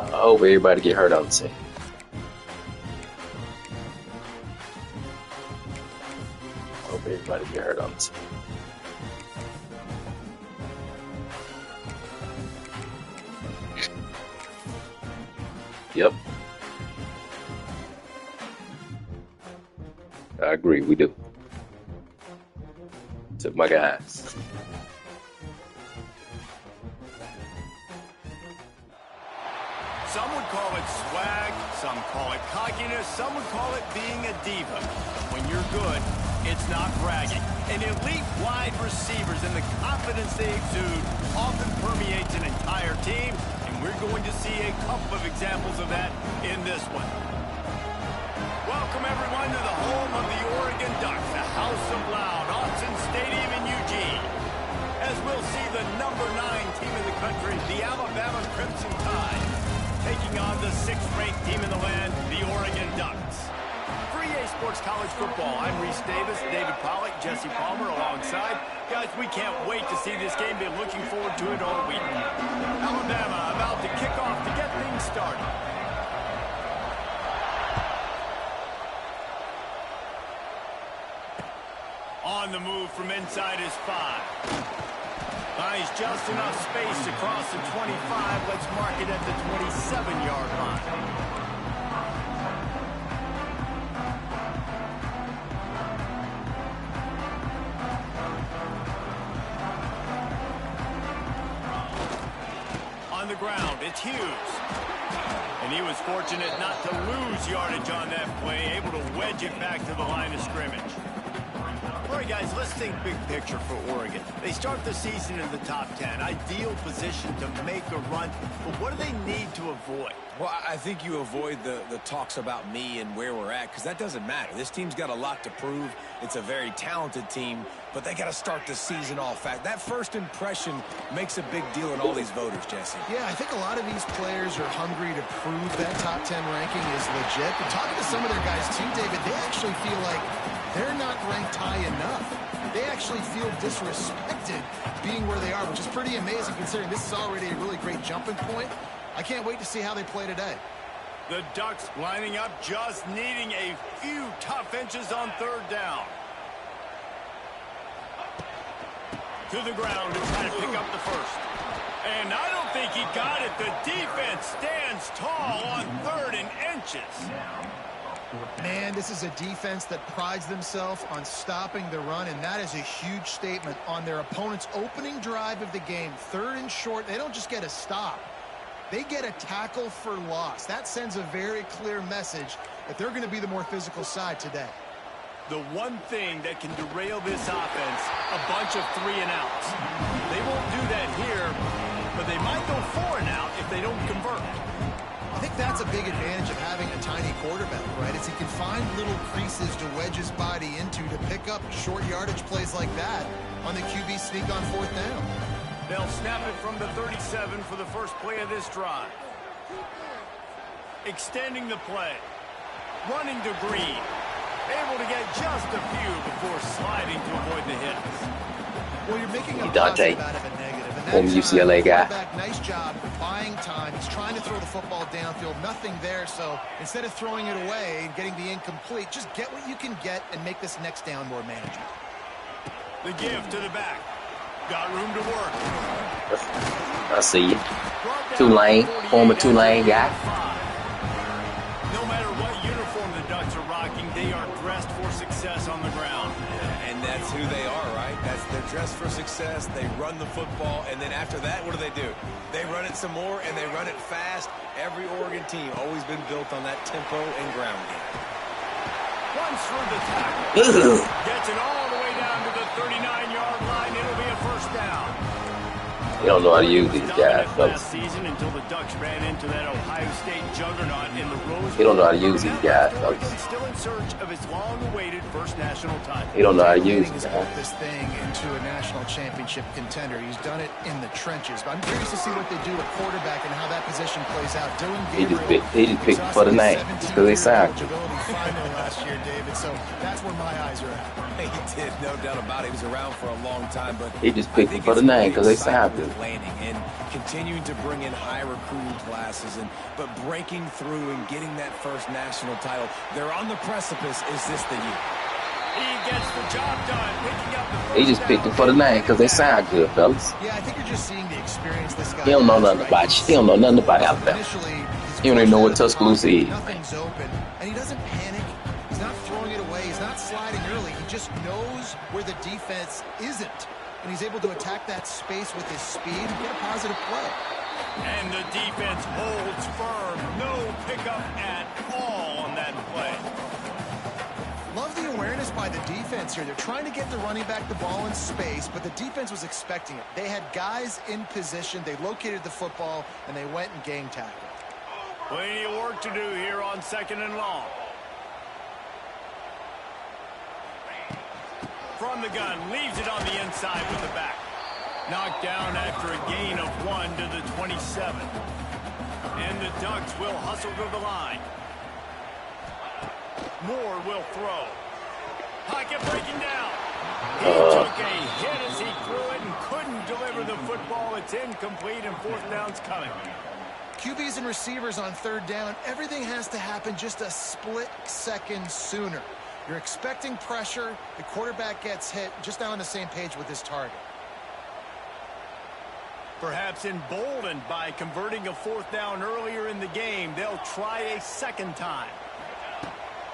I hope everybody get hurt on the team. I hope everybody get hurt on the team. Yep. I agree, we do. Took my guys. Some would call it swag, some call it cockiness, some would call it being a diva. When you're good, it's not bragging. And elite wide receivers and the confidence they exude often permeates an entire team, and we're going to see a couple of examples of that in this one. Welcome everyone to the home of the Oregon Ducks, the House of Loud, Autzen Stadium in Eugene. As we'll see the number 9 team in the country, the Alabama Crimson Tide, taking on the 6th-ranked team in the land, the Oregon Ducks. For EA Sports College Football, I'm Reese Davis, David Pollack, Jesse Palmer alongside. Guys, we can't wait to see this game. Been looking forward to it all week. Alabama about to kick off to get things started. On the move from inside his 5. Finds just enough space across the 25. Let's mark it at the 27-yard line. On the ground, it's Hughes. And he was fortunate not to lose yardage on that play, able to wedge it back to the line of scrimmage. All right, guys, let's think big picture for Oregon. They start the season in the top 10. Ideal position to make a run. But what do they need to avoid? Well, I think you avoid the talks about me and where we're at, because that doesn't matter. This team's got a lot to prove. It's a very talented team, but they got to start the season off fast. That first impression makes a big deal in all these voters, Jesse. Yeah, I think a lot of these players are hungry to prove that top 10 ranking is legit. But talking to some of their guys too, David, they actually feel like they're not ranked high enough. They actually feel disrespected being where they are, which is pretty amazing considering this is already a really great jumping point. I can't wait to see how they play today. The Ducks lining up, just needing a few tough inches on 3rd down. To the ground to try to pick up the first. And I don't think he got it. The defense stands tall on 3rd and inches. Man, this is a defense that prides themselves on stopping the run, and that is a huge statement on their opponent's opening drive of the game. 3rd and short, they don't just get a stop. They get a tackle for loss. That sends a very clear message that they're going to be the more physical side today. The one thing that can derail this offense, a bunch of 3-and-outs. They won't do that here, but they might go 4-and-out if they don't convert. I think that's a big advantage of having a tiny quarterback, right? Is he can find little creases to wedge his body into to pick up short yardage plays like that on the QB sneak on 4th down. They'll snap it from the 37 for the first play of this drive. Extending the play. Running to Green. Able to get just a few before sliding to avoid the hits. Well, you're making a Dante, positive out of a negative. And former UCLA guy. Nice job buying time. He's trying to throw the football downfield. Nothing there, so instead of throwing it away and getting the incomplete, just get what you can get and make this next down more manageable. The give to the back. Got room to work. I see you. Tulane, former Tulane guy. No matter what uniform the Ducks are rocking, they are dressed for success on the ground. And that's who they are, right? They're dressed for success. They run the football, and then after that, what do? They run it some more, and they run it fast. Every Oregon team always been built on that tempo and ground game. Runs through the tackle. Gets it all the way down to the 39-yard line. It'll be a first down. You don't know how to use these guys, folks. Last season until the Ducks ran into that Ohio State juggernaut in the Rose. You don't know how to use these guys, folks. Still in search of his long-awaited first national title. You don't know how to use He's these built guys. this thing into a national championship contender. He's done it in the trenches. But I'm curious to see what they do at quarterback and how that position plays out. Dylan Gabriel, He just picked for the name, just because they signed him. Finally last year, David. So that's where my eyes are at. He did, no doubt about it. He was around for a long time, but He just picked him for the name because they signed him. planning and continuing to bring in high recruiting classes, but breaking through and getting that first national title. They're on the precipice. Is this the year? He gets the job done, picking up the He just picked him for the name because they sound good, fellas. Yeah, I think you're just seeing the experience this guy He don't know has, nothing right? about you. He don't know nothing about Alabama. Initially, He don't even know what Tuscaloosa is. Nothing's open, and he doesn't panic. He's not throwing it away. He's not sliding early. He just knows where the defense isn't, and he's able to attack that space with his speed and get a positive play. And the defense holds firm. No pickup at all on that play. Love the awareness by the defense here. They're trying to get the running back the ball in space, but the defense was expecting it. They had guys in position. They located the football, and they went and gang tackled. Plenty of work to do here on 2nd and long. From the gun, leaves it on the inside with the back. Knocked down after a gain of 1 to the 27. And the Ducks will hustle to the line. Moore will throw. Pocket breaking down. He took a hit as he threw it and couldn't deliver the football. It's incomplete and 4th down's coming. QBs and receivers on 3rd down, everything has to happen just a split second sooner. You're expecting pressure. The quarterback gets hit, just not on the same page with his target. Perhaps emboldened by converting a 4th down earlier in the game, they'll try a 2nd time.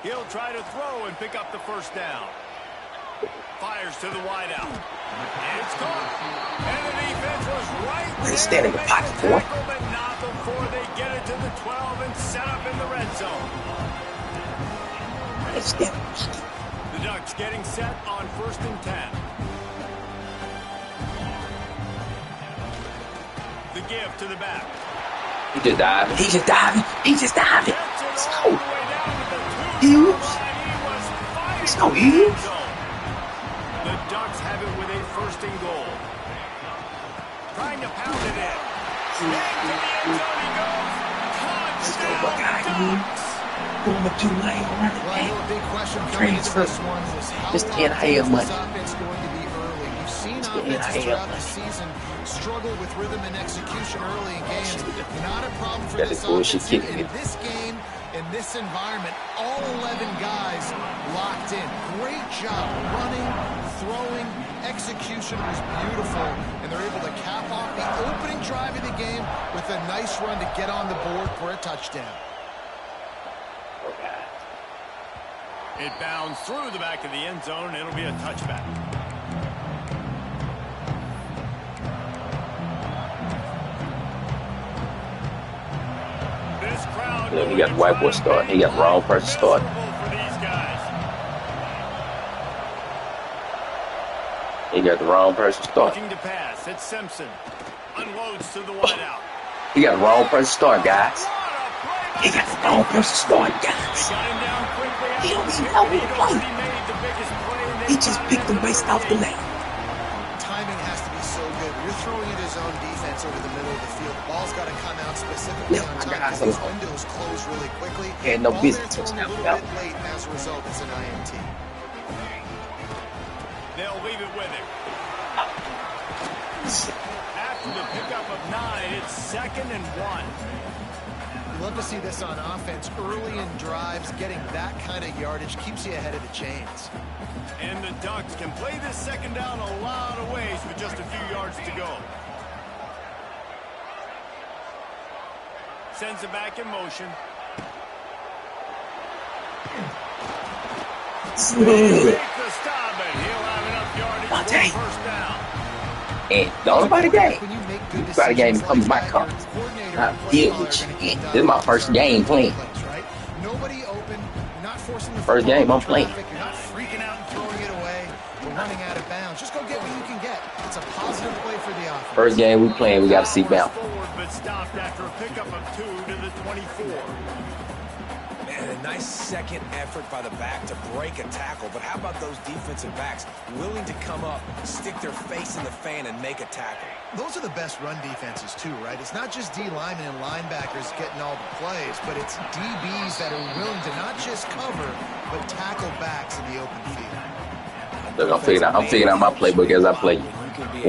He'll try to throw and pick up the 1st down. Fires to the wideout. And it's caught. And the defense was right there. Stand in the pocket, boy. But not before they get it to the 12 and set up in the red zone. The Ducks getting set on 1st and 10. The give to the back. He just diving. He just diving. He just diving. Let's go. Hughes. Let's go, Hughes. The Ducks have it with a 1st and goal. Trying to pound it in. Into the end zone he goes. Touchdown, Ducks. Former Tulane running Well, back. a big question coming into this one is how Just long NIL is money. this offense going to be early? You've seen Just offenses NIL throughout the money. season struggle with rhythm and execution early in games. Not a problem for That this is bullshit offense here. kicking In it. this game, in this environment, all 11 guys locked in. Great job running, throwing, execution was beautiful, and they're able to cap off the opening drive of the game with a nice run to get on the board for a touchdown. It bounds through the back of the end zone. It'll be a touchback. This crowd. Look, he got the white boy start. He got the wrong person start. For these guys. He got the wrong person start. Looking to pass. It's Simpson. Unloads to the wideout. He got the wrong person start, guys. What a play by He got the wrong person start, guys. Got him down quickly. He don't even know who to play. He made the biggest play in He this just time. picked him based off the name. Timing has to be so good. You're throwing it his own defense over the middle of the field. The ball's got to come out specifically Yeah, on my time guys because these are- windows close really quickly. He had no Ball business gets thrown a touching little that bit late, and as a result, it's an INT. They'll leave it with him. After the pickup of 9, it's 2nd and 1. You love to see this on offense. Early in drives, getting that kind of yardage keeps you ahead of the chains. And the Ducks can play this 2nd down a lot of ways with just a few yards to go. Sends it back in motion. Make the stop, and he'll have enough yardage for Monte. 1st down. And don't about the game. When you make good About the game decisions comes like my that, car. your coordinator I and play deal caller with are you. gonna get This is my first game playing. plays, right? Nobody open. You're not forcing the First football game I'm into playing. traffic. You're not freaking out and throwing it away. We're running out of bounds. Just go get what you can get. It's a positive play for the offense. First game we playing, we got to see Powers bounce. forward, but stopped after a pickup of 2 to the 24. Man, a nice second effort by the back to break a tackle. But how about those defensive backs willing to come up, stick their face in the fan, and make a tackle? Those are the best run defenses too, right? It's not just D linemen and linebackers getting all the plays, but it's DBs that are willing to not just cover, but tackle backs in the open field. Look, I'm figuring out my playbook as I play. can be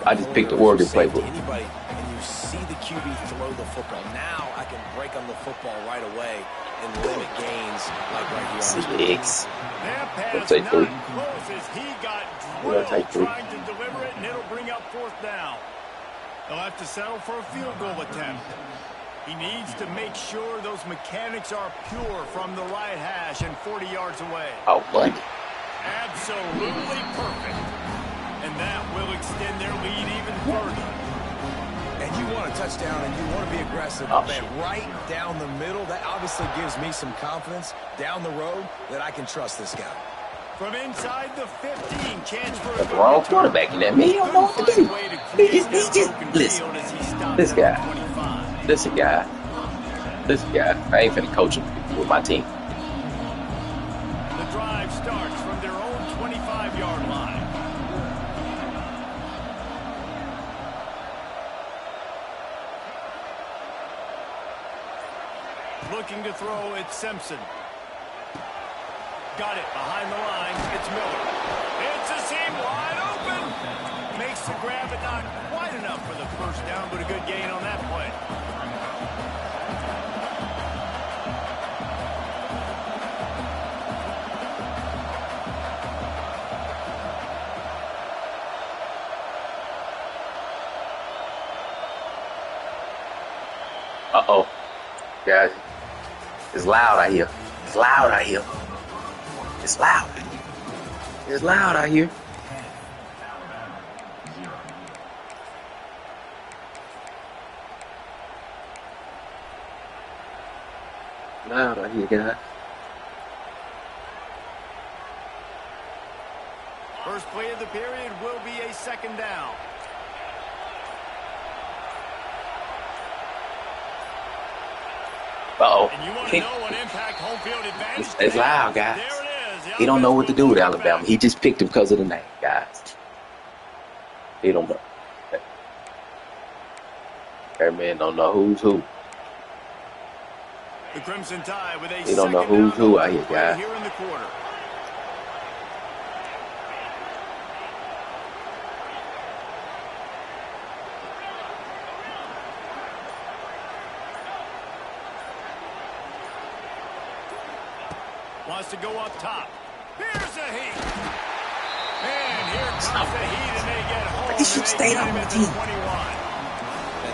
I just picked the Oregon playbook. Anybody, and you see the QB throw the football. Now I can break on the football right away and limit gains like right here. 6. That pass Let's take 3. not close as he got We'll take 3. trying to deliver it, and it'll bring up 4th down. They'll have to settle for a field goal attempt. He needs to make sure those mechanics are pure from the right hash and 40 yards away. Oh, what? Absolutely perfect. And that will extend their lead even further. And you want a touchdown and you want to be aggressive. Oh, man, right down the middle, that obviously gives me some confidence down the road that I can trust this guy. From inside the 15, chance for Got the wrong quarterback in there. Man, he don't know what to do. He just listen. This guy. I ain't finna coach him with my team. The drive starts from their own 25-yard line. Looking to throw, it's Simpson. Got it behind the line. It's Miller. It's a seam wide open. Makes the grab, but not quite enough for the first down, but a good gain on that play. Uh-oh. Guys, it's loud out here. It's loud out here. It's loud. It's loud out here. Loud out here, guys. First play of the period will be a 2nd down. Uh-oh. And you want to know what impact home field advantage It's loud, guys. There it is. He don't know what to do with Alabama. He just picked him because of the name, guys. He don't know. That man don't know who's who. The Crimson Tide with a He don't know who's who out here, guys. Here in the quarter. Wants to go up top. Here's the heat. And here comes the heat, and they get home. He should stay on my team.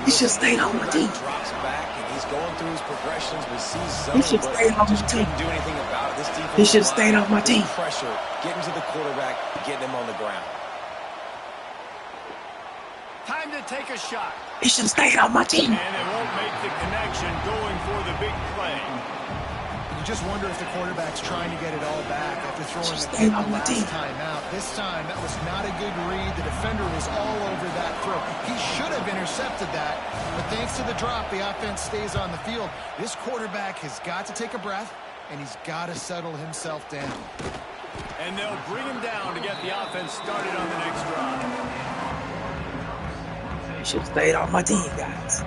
He should stay on my team. Drops back and he's going through his progressions. We see zone, He should stay on my team. Couldn't do anything about it. This defense He should stay on my team. Pressure, getting to the quarterback, getting him on the ground. Time to take a shot. He should stay on my team. And it won't make the connection going for the big play. You just wonder if the quarterback's trying to get it all back after throwing Just the stay pick on my last team. time out. This time, that was not a good read. The defender was all over that throw. He should have intercepted that, but thanks to the drop, the offense stays on the field. This quarterback has got to take a breath, and he's got to settle himself down. And they'll bring him down to get the offense started on the next drive. He should have stayed on my team, guys.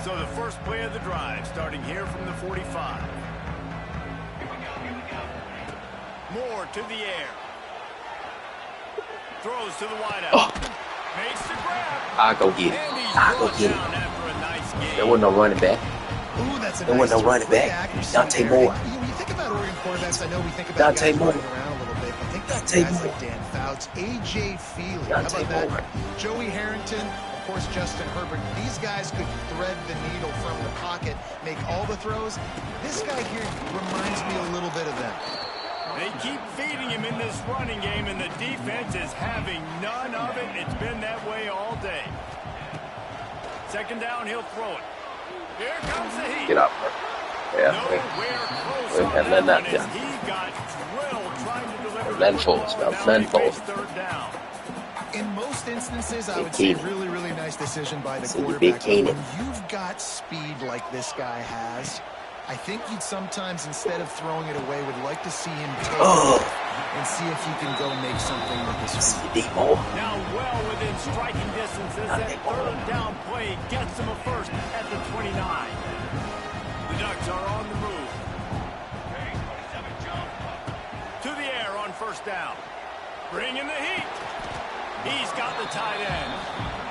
So the first play of the drive, starting here from the 45. Moore to the air. Throws to the wideout. Oh. Makes the grab. I'll go get it. And he's I'll go brought get it. down after a nice game. There wasn't no running back. Ooh, that's a There nice wasn't no throw. running Quick back. accuracy Dante there. Moore. When you think about Oregon quarterbacks, I know we think about Dante guys Moore. running around a little bit. I think that's Dante guys Moore. like Dan Fouts, A.J. Feely. Dante How about Moore. that? Joey Harrington, of course, Justin Herbert. These guys could thread the needle from the pocket, make all the throws. This guy here reminds me a little bit of them. They keep feeding him in this running game, and the defense is having none of it. It's been that way all day. Second down, he'll throw it. Here comes the heat. Get up. Yeah. Nowhere close on And that let that one down. as he got drilled trying to deliver the Nothing football, false, and man. now Nothing they face false. third down. In most instances, I Big would say Keenan. really, really nice decision by the So you quarterback. Big Keenan. When you've got speed like this guy has, I think you'd sometimes, instead of throwing it away, would like to see him take Oh. it and see if he can go make something with his feet. Demo. Now well within striking distance as that third down play gets him a first at the 29. The Ducks are on the move. first down. Bringing the heat. He's got the tight end.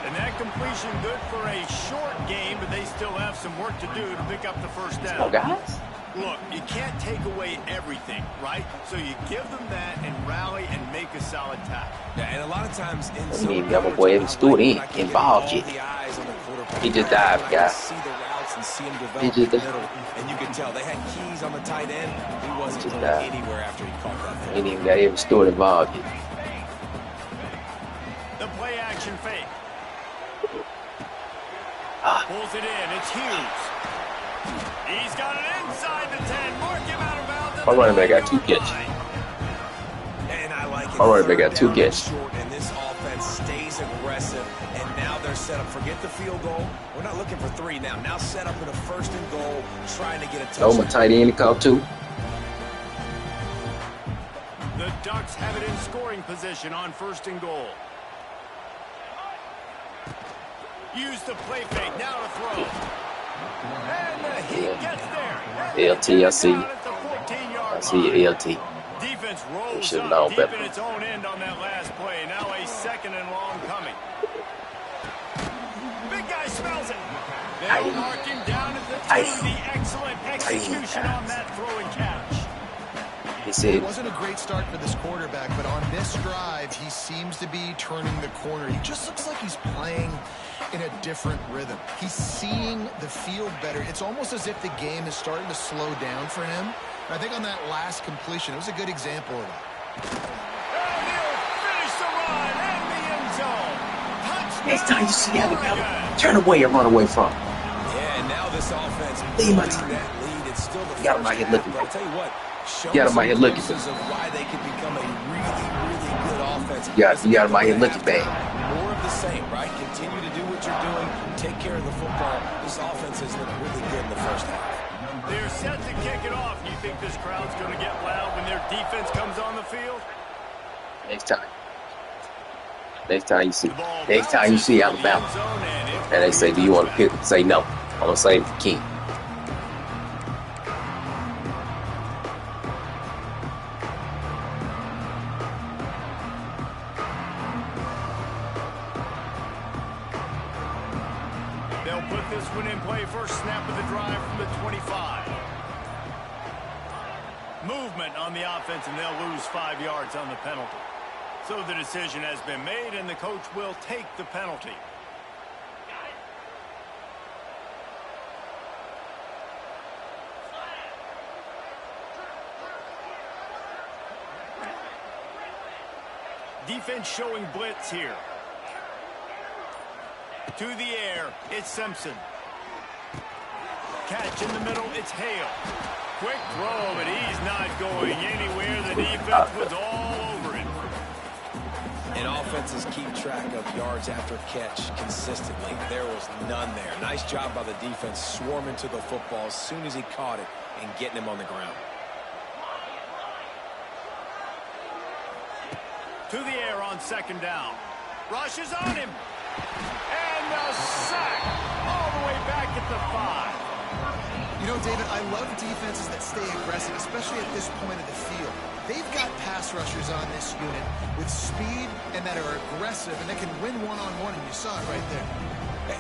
And that completion good for a short game, but they still have some work to do to pick up the first down. Oh, guys. Look, you can't take away everything, right? So you give them that and rally and make a solid tackle. Yeah, and a lot of times in I mean, my boy Evan Stewart ain't involved yet. He just dived, guys. He just dived. And you can tell they had keys on the tight end. He wasn't going anywhere after he caught that. He ain't even got Evan Stewart involved yet. The play action fake. Pulls it in. It's Hughes. He's got it inside the 10. Mark him out of bounds. My running back got 2 catches. And I like it. My running back got 2 catches. And this offense stays aggressive. And now they're set up. Forget the field goal. We're not looking for 3 now. Now set up in a 1st and goal, trying to get a touchdown. Oh, my tight end caught 2. The Ducks have it in scoring position on 1st and goal. Use the play fake. Now to throw. And the heat gets there. LT, I see. I see you, LT. Defense rolls should up know deep better. in its own end on that last play. Now a 2nd and long coming. Big guy smells it. They'll mark him down at the 2. The excellent execution on that throw and catch. He said, it wasn't a great start for this quarterback, but on this drive, he seems to be turning the corner. He just looks like he's playing in a different rhythm. He's seeing the field better. It's almost as if the game is starting to slow down for him. And I think on that last completion, it was a good example of that. And he'll finish the run in the end zone. Touchdown. next time you see Alabama, turn away and run away from him. Yeah, and now this offense Leave my that team. lead. It's still the Got him out here looking. But I'll tell you what, Got him out here looking. Of why they can become a really, really good offense. You got him out here looking bad. More of the same, right? Continue to do what you're doing. Take care of the football. This offense has looked really good in the first half. They're set to kick it off. You think this crowd's going to get loud when their defense comes on the field? Next time you see Alabama, and they say, "Do you want to pick?" Say no. I'm gonna say it for King. They'll put this one in play. First snap of the drive from the 25. Movement on the offense, and they'll lose 5 yards on the penalty. So the decision has been made, and the coach will take the penalty. Defense showing blitz here. To the air, it's Simpson. Catch in the middle, it's Hale. Quick throw, but he's not going anywhere. The defense was all over it. And offenses keep track of yards after catch consistently. There was none there. Nice job by the defense swarming to the football as soon as he caught it and getting him on the ground. To the air on second down. Rush is on him. And a sack all the way back at the 5. You know, David, I love defenses that stay aggressive, especially at this point of the field. They've got pass rushers on this unit with speed and that are aggressive and that can win one-on-one, and you saw it right there.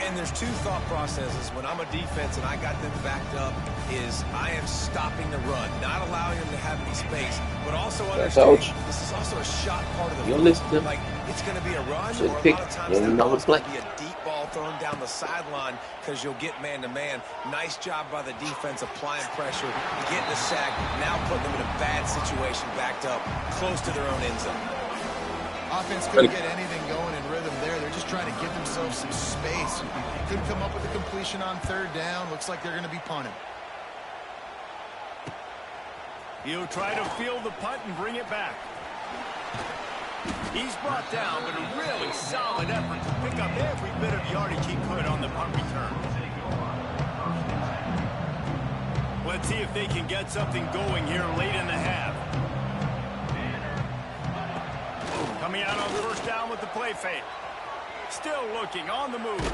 And there's two thought processes. When I'm a defense and I got them backed up, is I am stopping the run, not allowing them to have any space, but also understand this is also a shot part of the You'll listen to him. Like, it's going to be a run, Should or a pick. lot of times You there'll know also the play. be a deep ball thrown down the sideline because you'll get man-to-man. Nice job by the defense applying pressure, getting the sack, now putting them in a bad situation, backed up, close to their own end zone. Offense couldn't get anything going in rhythm there. They're just trying to give themselves some space. Couldn't come up with a completion on third down. Looks like they're going to be punting. He'll try to field the punt and bring it back. He's brought down, but a really solid effort to pick up every bit of yardage he could on the punt return. Let's see if they can get something going here late in the half. Coming out on first down with the play fake. Still looking on the move.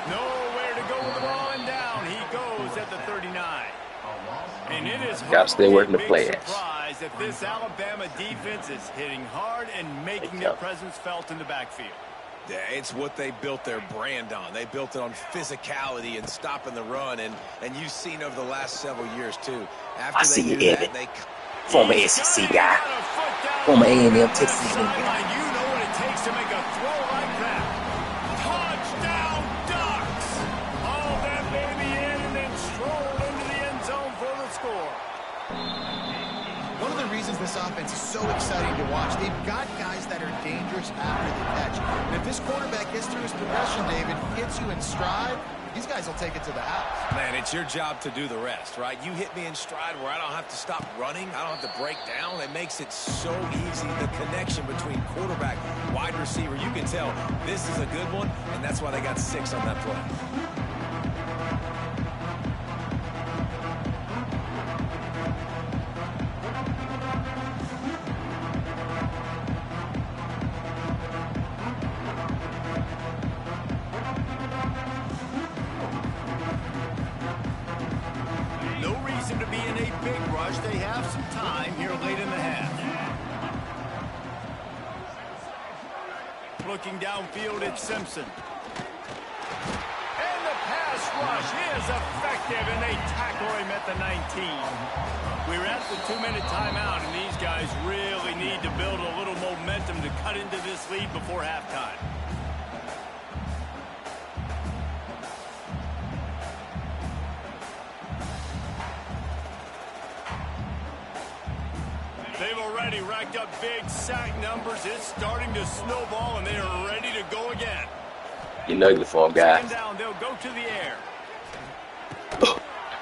Nowhere to go with the ball, and down he goes at the 39. And it is Gotta stay working the big play surprise realize that this Alabama defense is hitting hard and making their presence felt in the backfield. Yeah, it's what they built their brand on. They built it on physicality and stopping the run, and you've seen over the last several years, too. After I see you, that, Evan. Former SEC guy. Former A&M Texas guy. You know what it takes to make a throw like that. Touchdown Ducks! Hauled that baby in and then strolled into the end zone for the score. One of the reasons this offense is so exciting to watch, they've got guys that are dangerous after the catch. And if this quarterback gets through his progression, David, hits you in stride, these guys will take it to the house. Man, it's your job to do the rest, right? You hit me in stride where I don't have to stop running. I don't have to break down. It makes it so easy. The connection between quarterback, wide receiver, you can tell this is a good one, and that's why they got 6 on that play. To be in a big rush. They have some time here late in the half. Looking downfield, it's Simpson. And the pass rush is effective, and they tackle him at the 19. We're at the 2-minute timeout, and these guys really need to build a little momentum to cut into this lead before halftime. They've already racked up big sack numbers. It's starting to snowball, and they are ready to go again. You're ugly for him, guys. Second down, they'll go to the air.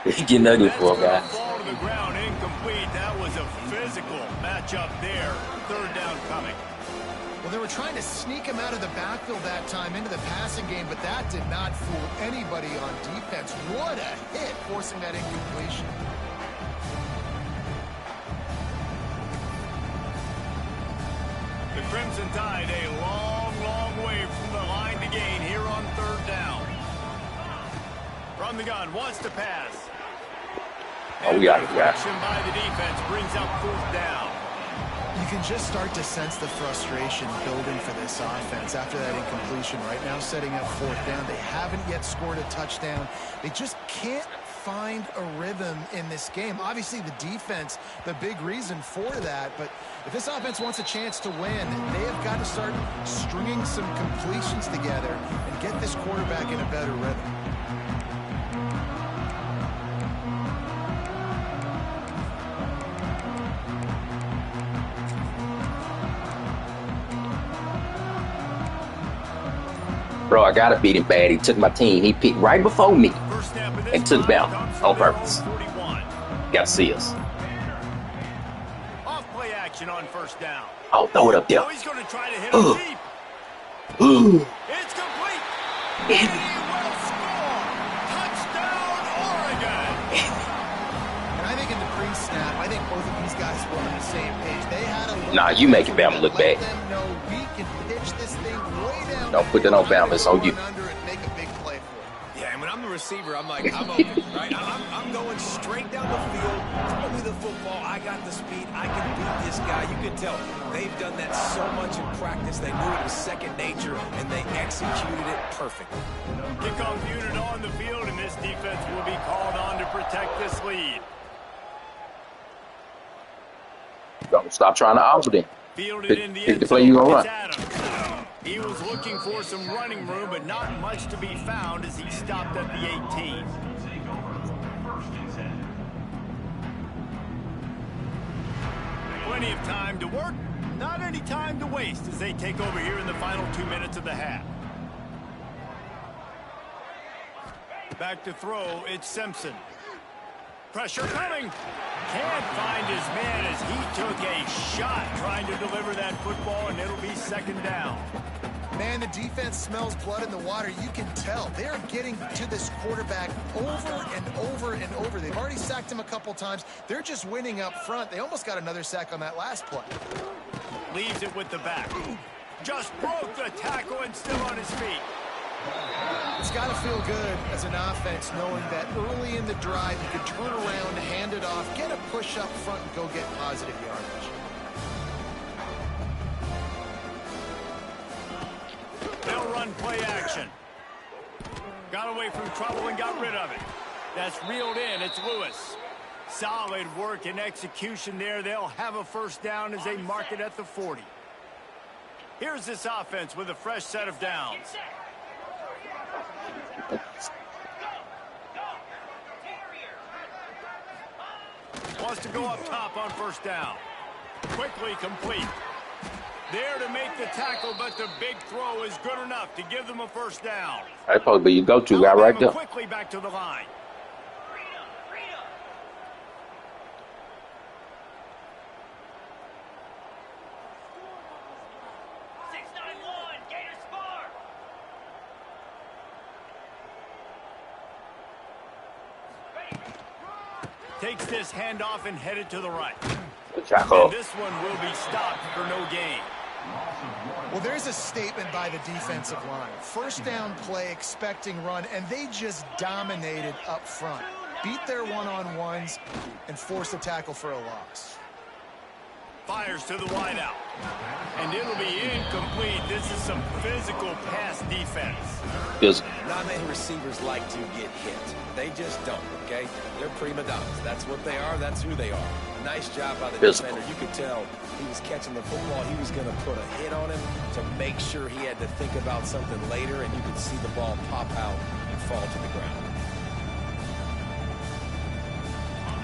You're getting ugly for him, guys. Fall to the ground, incomplete. That was a physical matchup there. Third down coming. Well, they were trying to sneak him out of the backfield that time into the passing game, but that did not fool anybody on defense. What a hit, forcing that incompletion. The Crimson Tide a long, long way from the line to gain here on third down. From the gun, wants to pass. Oh, we got it, guys. Action by the defense brings up fourth down. You can just start to sense the frustration building for this offense after that incompletion. Right now, setting up fourth down. They haven't yet scored a touchdown. They just can't find a rhythm in this game. Obviously, the defense, the big reason for that, but if this offense wants a chance to win, they have got to start stringing some completions together and get this quarterback in a better rhythm. Bro, I gotta beat him bad. He took my team. He picked right before me and took down on purpose. Gotta see us. Off play action on first down. Oh, throw it up there. Oh, he's going to try to hit him deep. It's complete. He will score. Touchdown, Oregon. And I think in the pre-snap, I think both of these guys were on the same page. They had a look. Nah, you making Bama look bad. Let them know we can pitch this thing way down. Don't put that on Bama. It's on you. Make a big play for it. Yeah, and when I'm the receiver, I'm like, I'm open, right? I'm going straight down the field. Throw me the football. I got the speed. I can beat this guy. You can tell they've done that so much in practice. They knew it was second nature, and they executed it perfectly. Kickoff unit on the field, and this defense will be called on to protect this lead. Don't stop trying to offer them. Fielded in the Pick end the play you zone. gonna It's run. Adams. He was looking for some running room, but not much to be found as he stopped at the 18. Plenty of time to work, not any time to waste as they take over here in the final 2 minutes of the half. Back to throw, it's Simpson. Pressure coming. Can't find his man as he took a shot trying to deliver that football, and it'll be second down. Man, the defense smells blood in the water. You can tell. They're getting to this quarterback over and over and over. They've already sacked him a couple times. They're just winning up front. They almost got another sack on that last play. Leaves it with the back. Just broke the tackle and still on his feet. It's got to feel good as an offense knowing that early in the drive you can turn around, hand it off, get a push up front, and go get positive yardage. They'll run play action. Got away from trouble and got rid of it. That's reeled in. It's Lewis. Solid work and execution there. They'll have a first down as they mark it at the 40. Here's this offense with a fresh set of downs. Wants to go up top on first down. Quickly complete. There to make the tackle, but the big throw is good enough to give them a first down. That's probably your go-to guy right there. Quickly back to the line. Takes this handoff and headed to the right. Tackle. And this one will be stopped for no gain. Well, there's a statement by the defensive line. First down play, expecting run, and they just dominated up front. Beat their one-on-ones and forced a tackle for a loss. Fires to the wideout. And it'll be incomplete. This is some physical pass defense. Not many receivers like to get hit. They just don't, okay? They're prima donnas. That's what they are. That's who they are. Nice job by the defender. You could tell he was catching the football. He was going to put a hit on him to make sure he had to think about something later, and you could see the ball pop out and fall to the ground.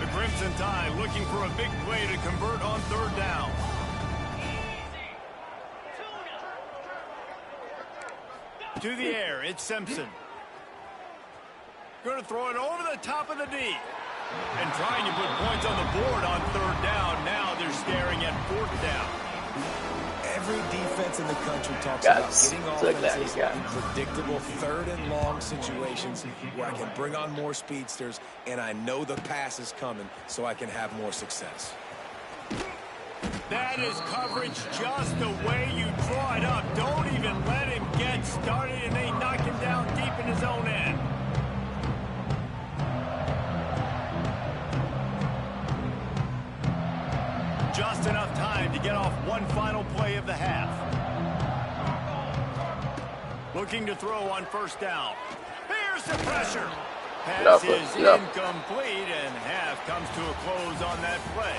The Crimson Tide looking for a big play to convert on third down. To the air, it's Simpson. Going to throw it over the top of the D. And trying to put points on the board on third down. Now they're staring at fourth down. Every defense in the country talks about getting offenses in predictable third and long situations where I can bring on more speedsters and I know the pass is coming so I can have more success. That is coverage just the way you draw it up. Don't even let him get started, and they knock him down deep in his own end. Just enough time to get off one final play of the half. Looking to throw on first down. Here's the pressure. Pass is incomplete, and half comes to a close on that play.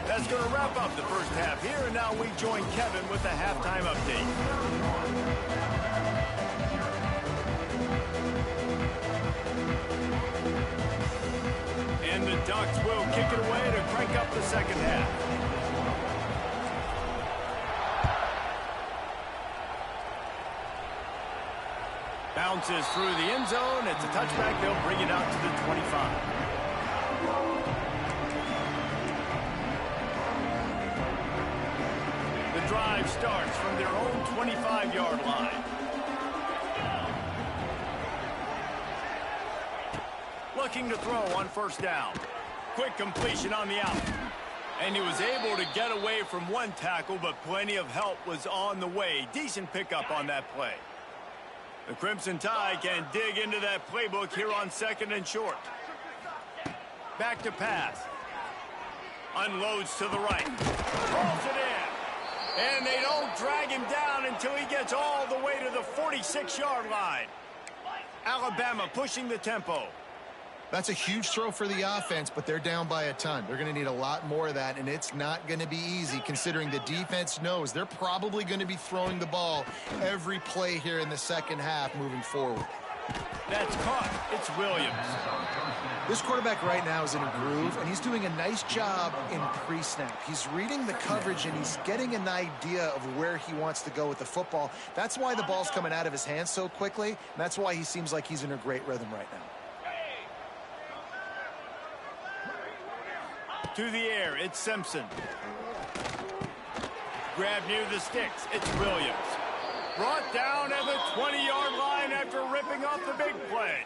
That's going to wrap up the first half here, and now we join Kevin with the halftime update. And the Ducks will kick it away to crank up the second half. Bounces through the end zone. It's a touchback. They'll bring it out to the 25. The drive starts from their own 25-yard line. Looking to throw on first down. Quick completion on the out. And he was able to get away from one tackle, but plenty of help was on the way. Decent pickup on that play. The Crimson Tide can dig into that playbook here on second and short. Back to pass. Unloads to the right. Pulls it in. And they don't drag him down until he gets all the way to the 46-yard line. Alabama pushing the tempo. That's a huge throw for the offense, but they're down by a ton. They're going to need a lot more of that, and it's not going to be easy considering the defense knows they're probably going to be throwing the ball every play here in the second half moving forward. That's caught. It's Williams. This quarterback right now is in a groove, and he's doing a nice job in pre-snap. He's reading the coverage, and he's getting an idea of where he wants to go with the football. That's why the ball's coming out of his hands so quickly, and that's why he seems like he's in a great rhythm right now. To the air, it's Simpson. Grab near the sticks, it's Williams. Brought down at the 20-yard line after ripping off the big play.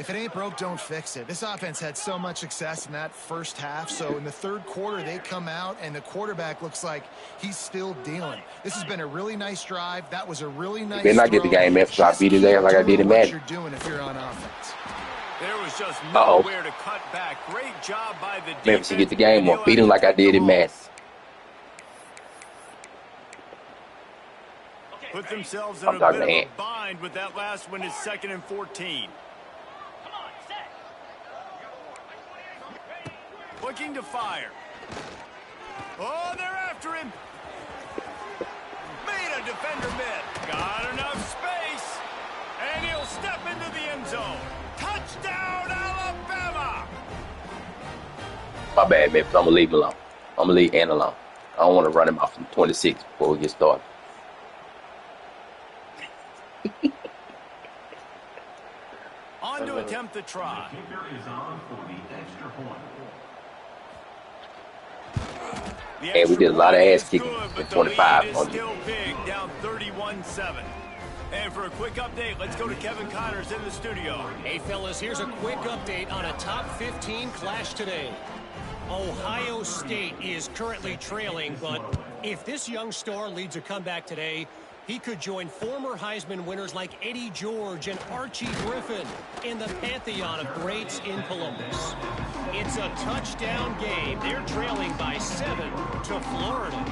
If it ain't broke, don't fix it. This offense had so much success in that first half, so in the third quarter, they come out, and the quarterback looks like he's still dealing. This has been a really nice drive. That was a really nice throw. Not get the game after I beat his ass like I did in Madden. You're doing if you're on offense. There was just nowhere to cut back. Great job by the defense. Memphis to get the game or beat him like I did in Madden. Put themselves in a bit of a bind with that last one is 2nd and 14. Looking to fire. Oh, they're after him. Made a defender miss. Got enough space. And he'll step into the end zone. Touchdown, Alabama. My bad, Memphis. I'm going to leave him alone. I'm going to leave Ant alone. I don't want to run him off from 26 before we get started. On to attempt the try. And we did a lot of ass kicking at 25 on still big, down 31-7. And for a quick update, let's go to Kevin Connors in the studio. Hey, fellas, here's a quick update on a top 15 clash today. Ohio State is currently trailing, but if this young star leads a comeback today, he could join former Heisman winners like Eddie George and Archie Griffin in the pantheon of greats in Columbus. It's a touchdown game. They're trailing by 7 to Florida.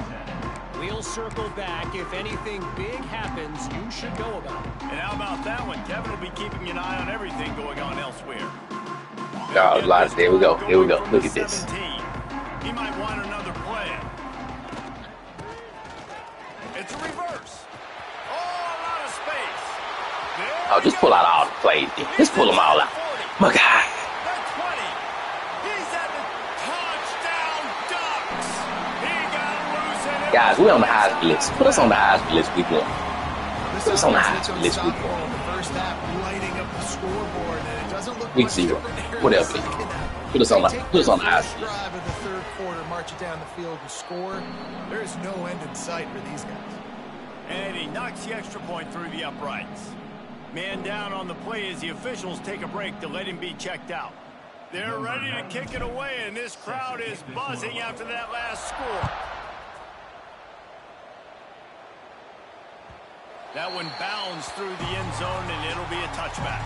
We'll circle back. If anything big happens, you should know about it. And how about that one? Kevin will be keeping an eye on everything going on elsewhere. No, there we go. Here we go. Look at this. He might want another play. It's a reverse. Oh, just pull out all the plays. Just pull them all out. My God. Guys, we're on the Heisman list. Put us on the Heisman list week 1. Put us on the Heisman list week 1. Week 0. Whatever. Put us on the Heisman list. Drive of the third quarter, march it down the field and score. There's no end in sight for these guys. And he knocks the extra point through the uprights. Man down on the play as the officials take a break to let him be checked out. They're ready to kick it away, and this crowd is buzzing after that last score. That one bounds through the end zone, and it'll be a touchback.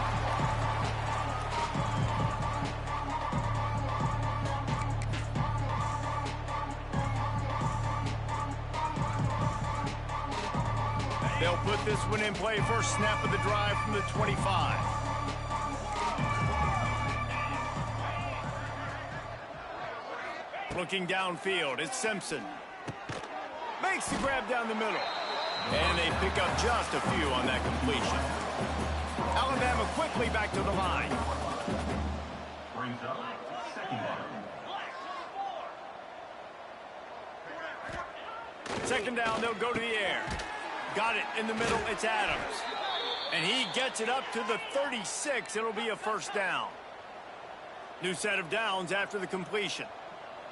They'll put this one in play. First snap of the drive from the 25. Looking downfield, it's Simpson. Makes the grab down the middle. And they pick up just a few on that completion. Alabama quickly back to the line. Brings up second down. Second down, they'll go to the air. Got it in the middle, it's Adams. And he gets it up to the 36. It'll be a first down. New set of downs after the completion.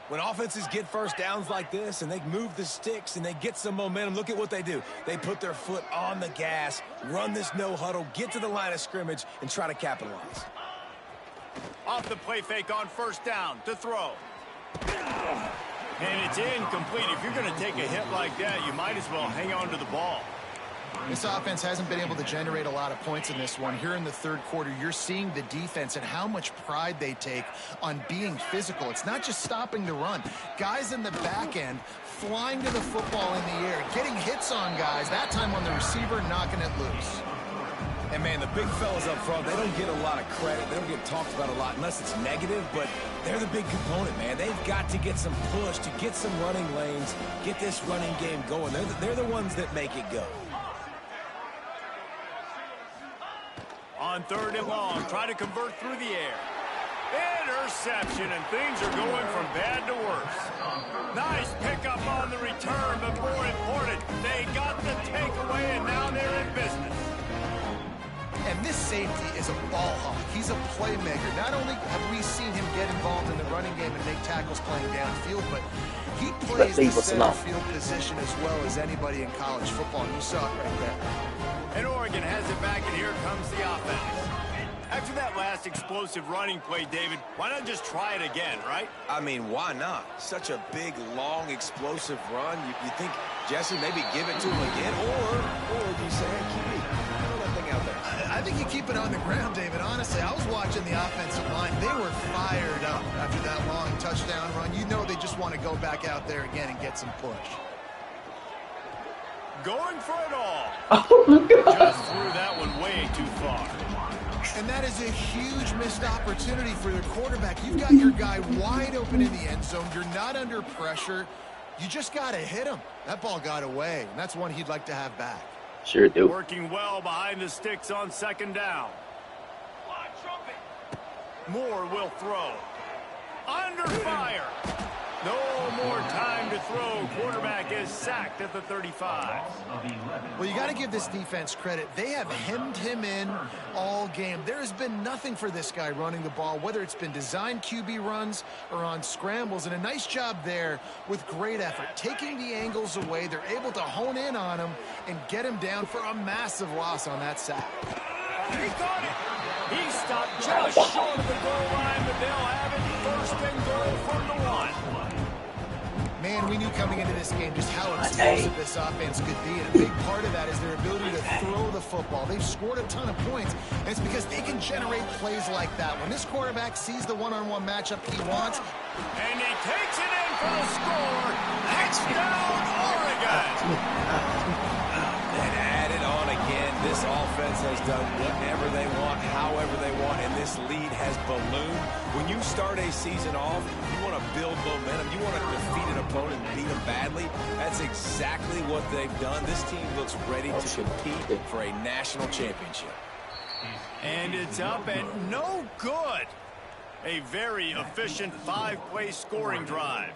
When offenses get first downs like this and they move the sticks and they get some momentum, look at what they do. They put their foot on the gas, run this no huddle, get to the line of scrimmage, and try to capitalize. Off the play fake on first down to throw. And it's incomplete. If you're going to take a hit like that, you might as well hang on to the ball. This offense hasn't been able to generate a lot of points in this one. Here in the third quarter, you're seeing the defense and how much pride they take on being physical. It's not just stopping the run. Guys in the back end flying to the football in the air, getting hits on guys, that time on the receiver, knocking it loose. And, man, the big fellas up front, they don't get a lot of credit. They don't get talked about a lot unless it's negative, but they're the big component, man. They've got to get some push to get some running lanes, get this running game going. They're the ones that make it go. On third and long, try to convert through the air. Interception, and things are going from bad to worse. Nice pickup on the return, but more important, they got the takeaway, and now they're in business. And this safety is a ball hawk. He's a playmaker. Not only have we seen him get involved in the running game and make tackles playing downfield, but he plays the center field position as well as anybody in college football. And you saw it right there. And Oregon has it back, and here comes the offense. After that last explosive running play, David, why not just try it again, right? I mean, why not? Such a big, long, explosive run. You think, Jesse, maybe give it to him again? Or do you say, hey, QB, throw that thing out there? I think you keep it on the ground, David. Honestly, I was watching the offensive line. They were fired up after that long touchdown run. You know they just want to go back out there again and get some push. Going for it all. Oh, my God. Just threw that one way too far. And that is a huge missed opportunity for the quarterback. You've got your guy wide open in the end zone. You're not under pressure. You just got to hit him. That ball got away, and that's one he'd like to have back. Sure do. Working well behind the sticks on second down. Moore will throw. Under fire. No more time to throw. Quarterback is sacked at the 35. Well, you got to give this defense credit. They have hemmed him in all game. There has been nothing for this guy running the ball, whether it's been designed QB runs or on scrambles, and a nice job there with great effort. Taking the angles away, they're able to hone in on him and get him down for a massive loss on that sack. He got it. He stopped just short of the goal line, but they'll have it first and goal from the 1. Man, we knew coming into this game just how explosive this offense could be, and a big part of that is their ability to throw the football. They've scored a ton of points, and it's because they can generate plays like that. When this quarterback sees the one-on-one matchup he wants, and he takes it in for the score. Touchdown, Oregon. And add it on again. This offense has done whatever they want, however they want, and this lead has ballooned. When you start a season off, you want to build momentum. You want to defeat an opponent and beat them badly. That's exactly what they've done. This team looks ready to compete for a national championship. And it's up and no good. A very efficient 5-play scoring drive.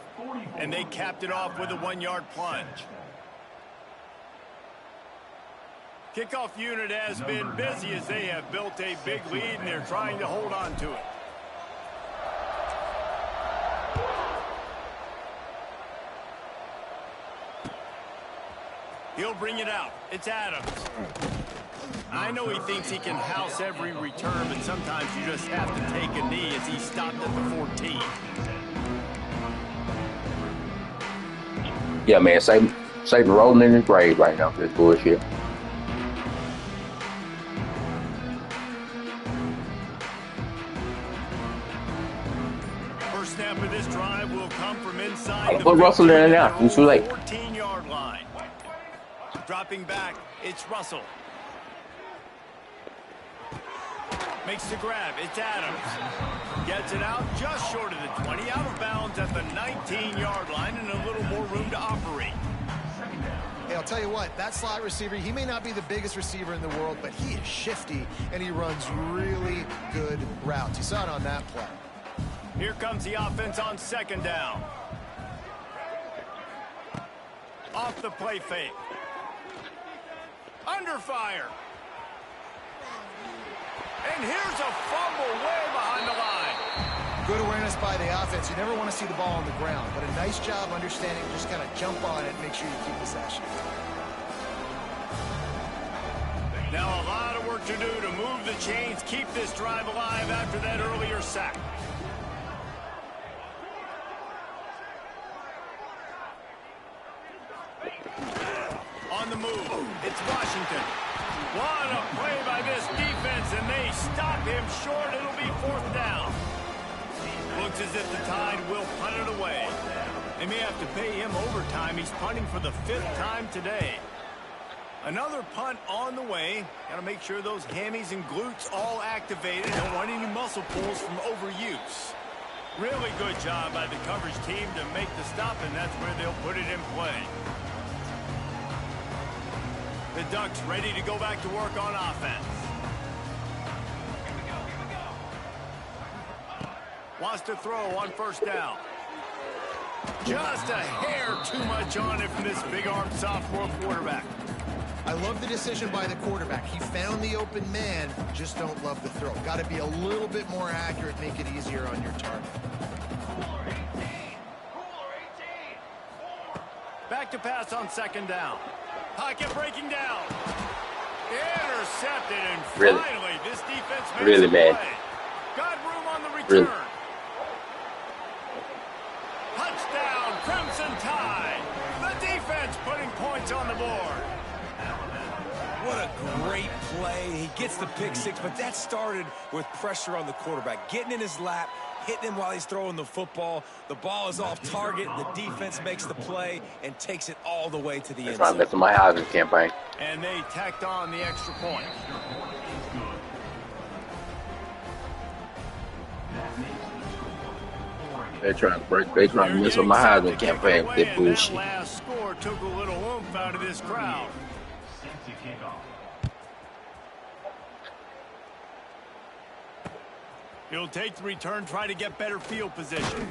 And they capped it off with a 1-yard plunge. Kickoff unit has been busy as they have built a big lead and they're trying to hold on to it. He'll bring it out. It's Adams. I know he thinks he can house every return, but sometimes you just have to take a knee as he stopped at the 14. Yeah, man, Saban rolling in his grave right now for this bullshit. First snap of this drive will come from inside the put Russell in now. He's too late. 14-yard line. Dropping back, it's Russell. Makes the grab, it's Adams. Gets it out just short of the 20, out of bounds at the 19-yard line and a little more room to operate. Hey, I'll tell you what, that slot receiver, he may not be the biggest receiver in the world, but he is shifty, and he runs really good routes. You saw it on that play. Here comes the offense on second down. Off the play fake. Under fire. And here's a fumble way behind the line. Good awareness by the offense. You never want to see the ball on the ground, but a nice job understanding, just kind of jump on it and make sure you keep possession. Now a lot of work to do to move the chains, keep this drive alive after that earlier sack. On the move, it's Washington. What a play by this defense, and they stop him short. It'll be fourth down. Looks as if the Tide will punt it away. They may have to pay him overtime. He's punting for the 5th time today. Another punt on the way. Got to make sure those hammies and glutes all activated. Don't want any muscle pulls from overuse. Really good job by the coverage team to make the stop, and that's where they'll put it in play. The Ducks ready to go back to work on offense. Wants to throw on first down. Just a hair too much on it from this big-armed sophomore quarterback. I love the decision by the quarterback. He found the open man, just don't love the throw. Got to be a little bit more accurate, make it easier on your target. Back to pass on second down. Pocket breaking down. Intercepted, and Really? finally this defense makes Really a bad. play. Got room on the return. Really. Touchdown, Crimson Tide. The defense putting points on the board. What a great play. He gets the pick six, but that started with pressure on the quarterback. Getting in his lap, hitting him while he's throwing the football. The ball is off target. The defense makes the play and takes it all the way to the end Trying to zone. mess with my Heisman campaign. And they tacked on the extra point. They're trying to mess with my Heisman campaign with that bullshit. That last score took a little oomph out of this crowd. He'll take the return, try to get better field position.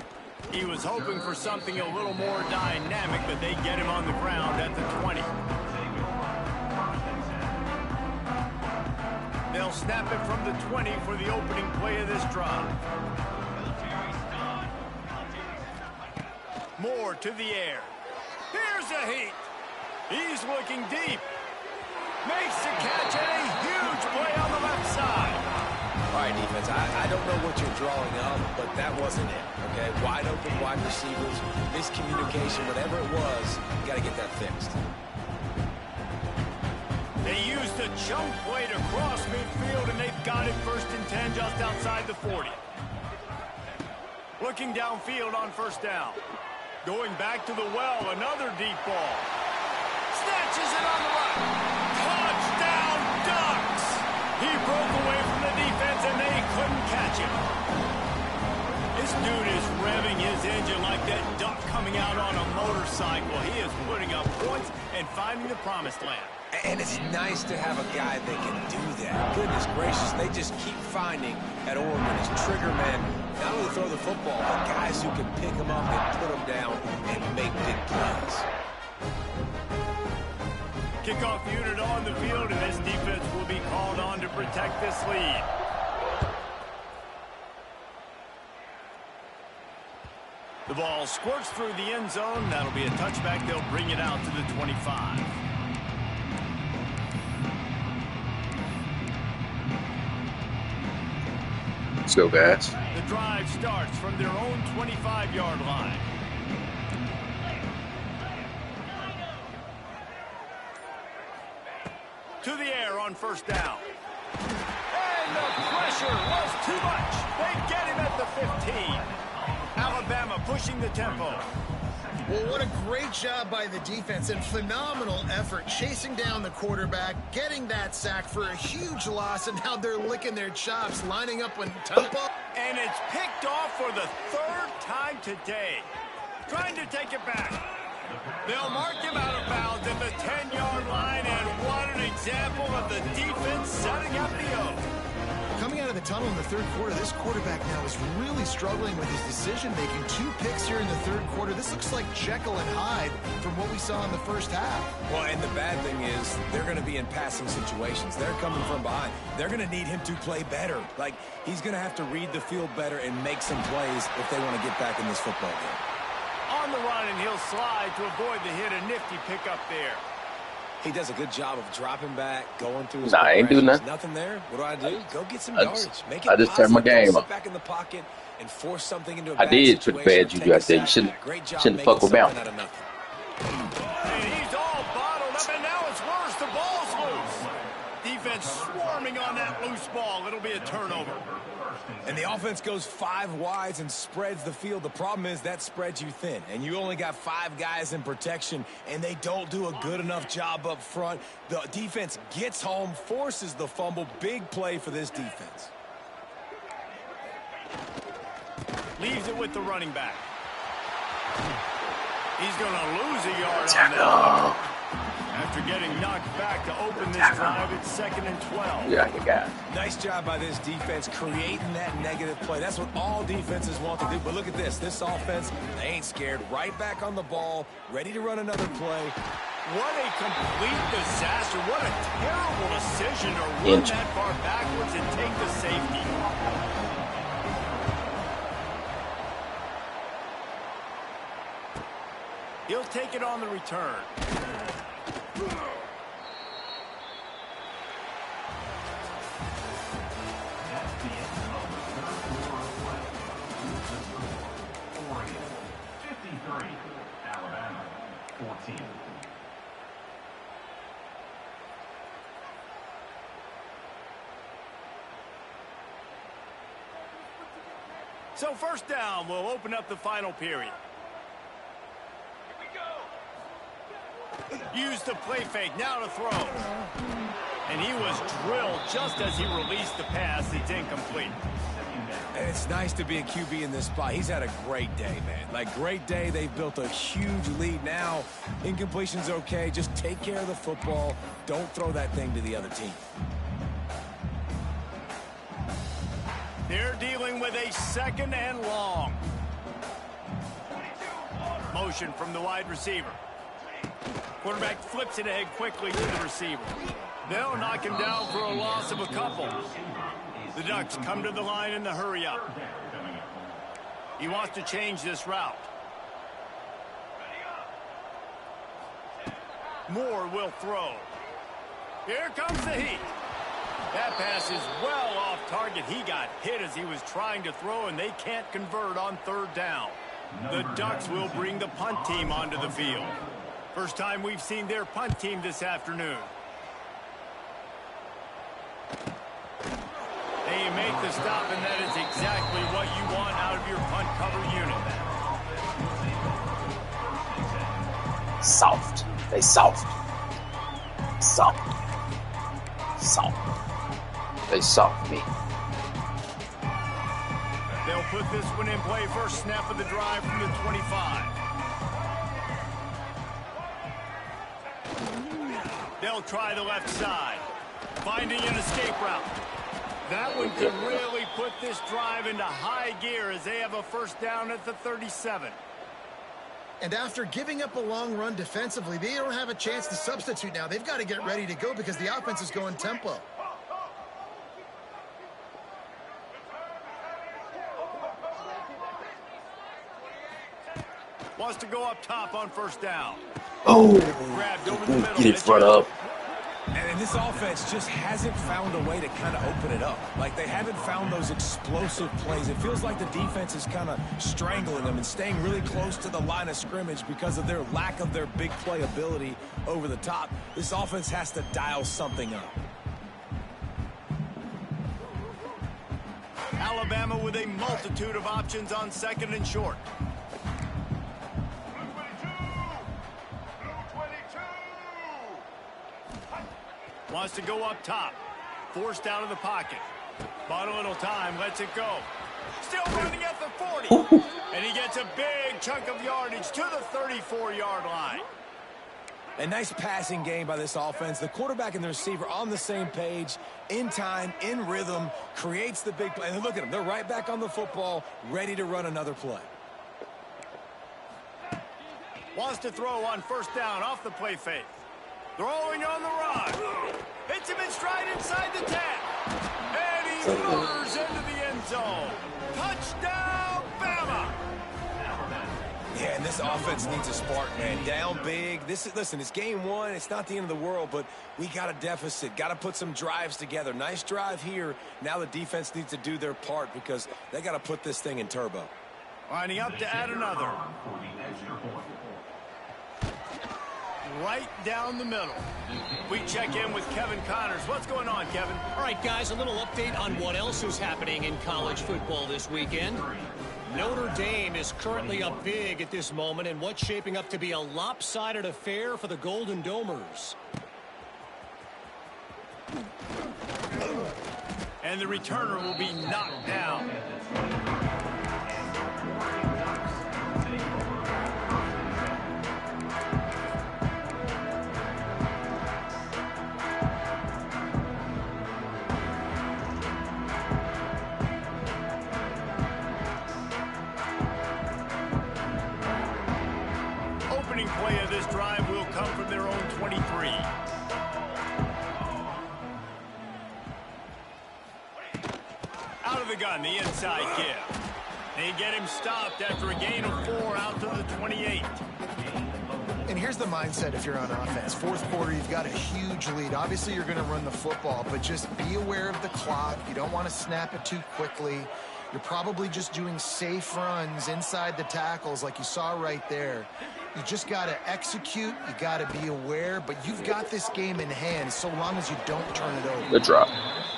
He was hoping for something a little more dynamic, but they get him on the ground at the 20. They'll snap it from the 20 for the opening play of this drive. Moore to the air. Here's a heat. He's looking deep. Makes the catch and a huge play on the left side. All right, defense, I don't know what you're drawing up, but that wasn't it, okay? Wide open wide receivers, miscommunication, whatever it was, you got to get that fixed. They used a jump play to cross midfield, and they've got it 1st and 10 just outside the 40. Looking downfield on 1st down. Going back to the well, another deep ball. Snatches it on the right. Touchdown, Ducks! He broke away from the defense, and they couldn't catch him. This dude is revving his engine like that duck coming out on a motorcycle. He is putting up points and finding the promised land. And it's nice to have a guy that can do that. Goodness gracious, they just keep finding at Oregon as trigger men, not only throw the football, but guys who can pick them up and put them down and make big plays. Kickoff unit on the field, and this defense will be called on to protect this lead. The ball squirts through the end zone. That'll be a touchback. They'll bring it out to the 25. Let's go, guys. The drive starts from their own 25-yard line. To the air on 1st down. And the pressure was too much. They get him at the 15. Alabama pushing the tempo. Well, what a great job by the defense and phenomenal effort chasing down the quarterback, getting that sack for a huge loss, and now they're licking their chops, lining up on tempo. And it's picked off for the 3rd time today. Trying to take it back. They'll mark him out of bounds at the 10-yard line, and what an example of the defense setting up the O. Coming out of the tunnel in the 3rd quarter, this quarterback now is really struggling with his decision-making. 2 picks here in the 3rd quarter. This looks like Jekyll and Hyde from what we saw in the 1st half. Well, and the bad thing is they're going to be in passing situations. They're coming from behind. They're going to need him to play better. Like, he's going to have to read the field better and make some plays if they want to get back in this football game. On the run, and he'll slide to avoid the hit. A nifty pickup there. He does a good job of dropping back, going through his Nah, I ain't do nothing. Nothing there. What do? Go get some I yardage. just- Make it I just turned my positive. game Sit up. back in the pocket and force something into a I bad did put situation. bad juju Take a out there. You sack shouldn't- back. Great job shouldn't making fuck with something Bama. out of nothing. And he's all bottled up, and now it's worse. The ball's loose. Defense swarming on that loose ball. It'll be a turnover. And the offense goes 5 wides and spreads the field. The problem is that spreads you thin, and you only got 5 guys in protection, and they don't do a good enough job up front. The defense gets home, forces the fumble. Big play for this defense. Leaves it with the running back. He's going to lose a yard on Tackle. that. After getting knocked back to open this drive, it's 2nd and 12. Yeah, you got it. Nice job by this defense creating that negative play. That's what all defenses want to do. But look at this. This offense, they ain't scared. Right back on the ball, ready to run another play. What a complete disaster. What a terrible decision to run that far backwards and take the safety. He'll take it on the return. So first down, we'll open up the final period. Use the play fake, now to throw. And he was drilled just as he released the pass. It's incomplete. And it's nice to be a QB in this spot. He's had a great day, man. Like, great day. They've built a huge lead now. Incompletion's okay. Just take care of the football. Don't throw that thing to the other team. They're dealing with a 2nd and long. Motion from the wide receiver. Quarterback flips it ahead quickly to the receiver. They'll knock him down for a loss of a couple. The Ducks come to the line in the hurry up. He wants to change this route. Moore will throw. Here comes the heat. That pass is well off target. He got hit as he was trying to throw, and they can't convert on 3rd down. The Ducks will bring the punt team onto the field. First time we've seen their punt team this afternoon. They make the stop, and that is exactly what you want out of your punt cover unit. Soft. They soft. Soft. Soft. They soft me. They'll put this one in play. First snap of the drive from the 25. They'll try the left side. Finding an escape route. That one could really put this drive into high gear as they have a first down at the 37. And after giving up a long run defensively, they don't have a chance to substitute now. They've got to get ready to go because the offense is going tempo. Wants to go up top on first down. Oh, Grabbed over the middle. get in front up. And this offense just hasn't found a way to kind of open it up. Like, they haven't found those explosive plays. It feels like the defense is kind of strangling them and staying really close to the line of scrimmage because of their lack of their big play ability over the top. This offense has to dial something up. Alabama with a multitude of options on 2nd and short. Wants to go up top. Forced out of the pocket. Bought a little time. Lets it go. Still running at the 40. And he gets a big chunk of yardage to the 34-yard line. A nice passing game by this offense. The quarterback and the receiver on the same page, in time, in rhythm, creates the big play. And look at them. They're right back on the football, ready to run another play. Wants to throw on first down off the play fake. Throwing on the run. Hits him in stride inside the 10. And he roars into the end zone. Touchdown, Bama! Yeah, and this offense needs a spark, man. Down big. Listen, it's game 1. It's not the end of the world, but we got a deficit. Got to put some drives together. Nice drive here. Now the defense needs to do their part because they got to put this thing in turbo. Lining up to add another. Right down the middle. We check in with Kevin Connors. What's going on, Kevin? All right, guys, a little update on what else is happening in college football this weekend. Notre Dame is currently up big at this moment in what's shaping up to be a lopsided affair for the Golden Domers. And the returner will be knocked down. Play of this drive will come from their own 23. Out of the gun, the inside give. They get him stopped after a gain of 4 out to the 28. And here's the mindset if you're on offense. 4th quarter, you've got a huge lead. Obviously, you're going to run the football, but just be aware of the clock. You don't want to snap it too quickly. You're probably just doing safe runs inside the tackles like you saw right there. You just got to execute. You got to be aware, but you've got this game in hand so long as you don't turn it over. Good drop.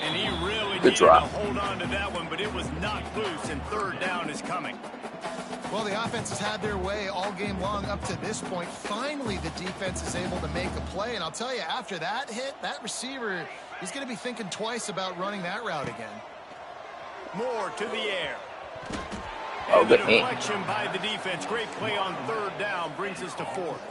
And he really Good needed drop. to hold on to that one, but it was knocked loose, and third down is coming. Well, the offense has had their way all game long up to this point. Finally, the defense is able to make a play. And I'll tell you, after that hit, that receiver, he's going to be thinking twice about running that route again. Moore to the air. Oh, And the good hit. deflection by the defense. Great play on third down brings us to fourth.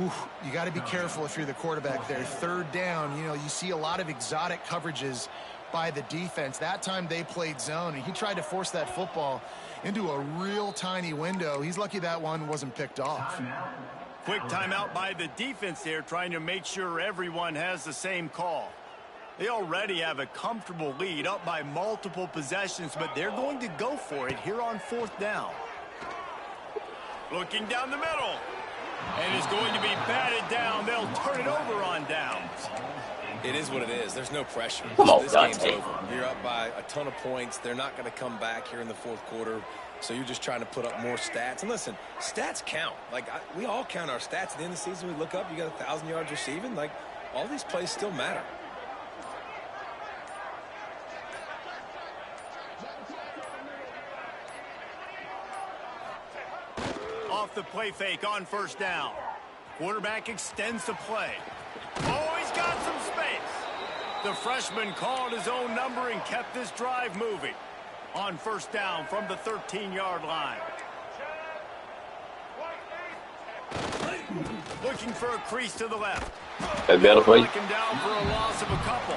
Oof, you got to be careful if you're the quarterback there. Third down, you know, you see a lot of exotic coverages by the defense. That time they played zone, and he tried to force that football into a real tiny window. He's lucky that one wasn't picked off. Quick timeout by the defense there, trying to make sure everyone has the same call. They already have a comfortable lead, up by multiple possessions, but they're going to go for it here on fourth down. Looking down the middle. And it's going to be batted down. They'll turn it over on downs. It is what it is. There's no pressure. Come on, This game's Dante. over. You're up by a ton of points. They're not going to come back here in the fourth quarter. So you're just trying to put up more stats. And listen, stats count. Like, we all count our stats. At the end of the season, we look up, you got 1,000 yards receiving. Like, all these plays still matter. Off the play fake on first down. Quarterback extends the play. Oh, he's got some space. The freshman called his own number and kept this drive moving. On first down from the 13-yard line. Looking for a crease to the left. That better for you. Knock him down for a loss of a couple.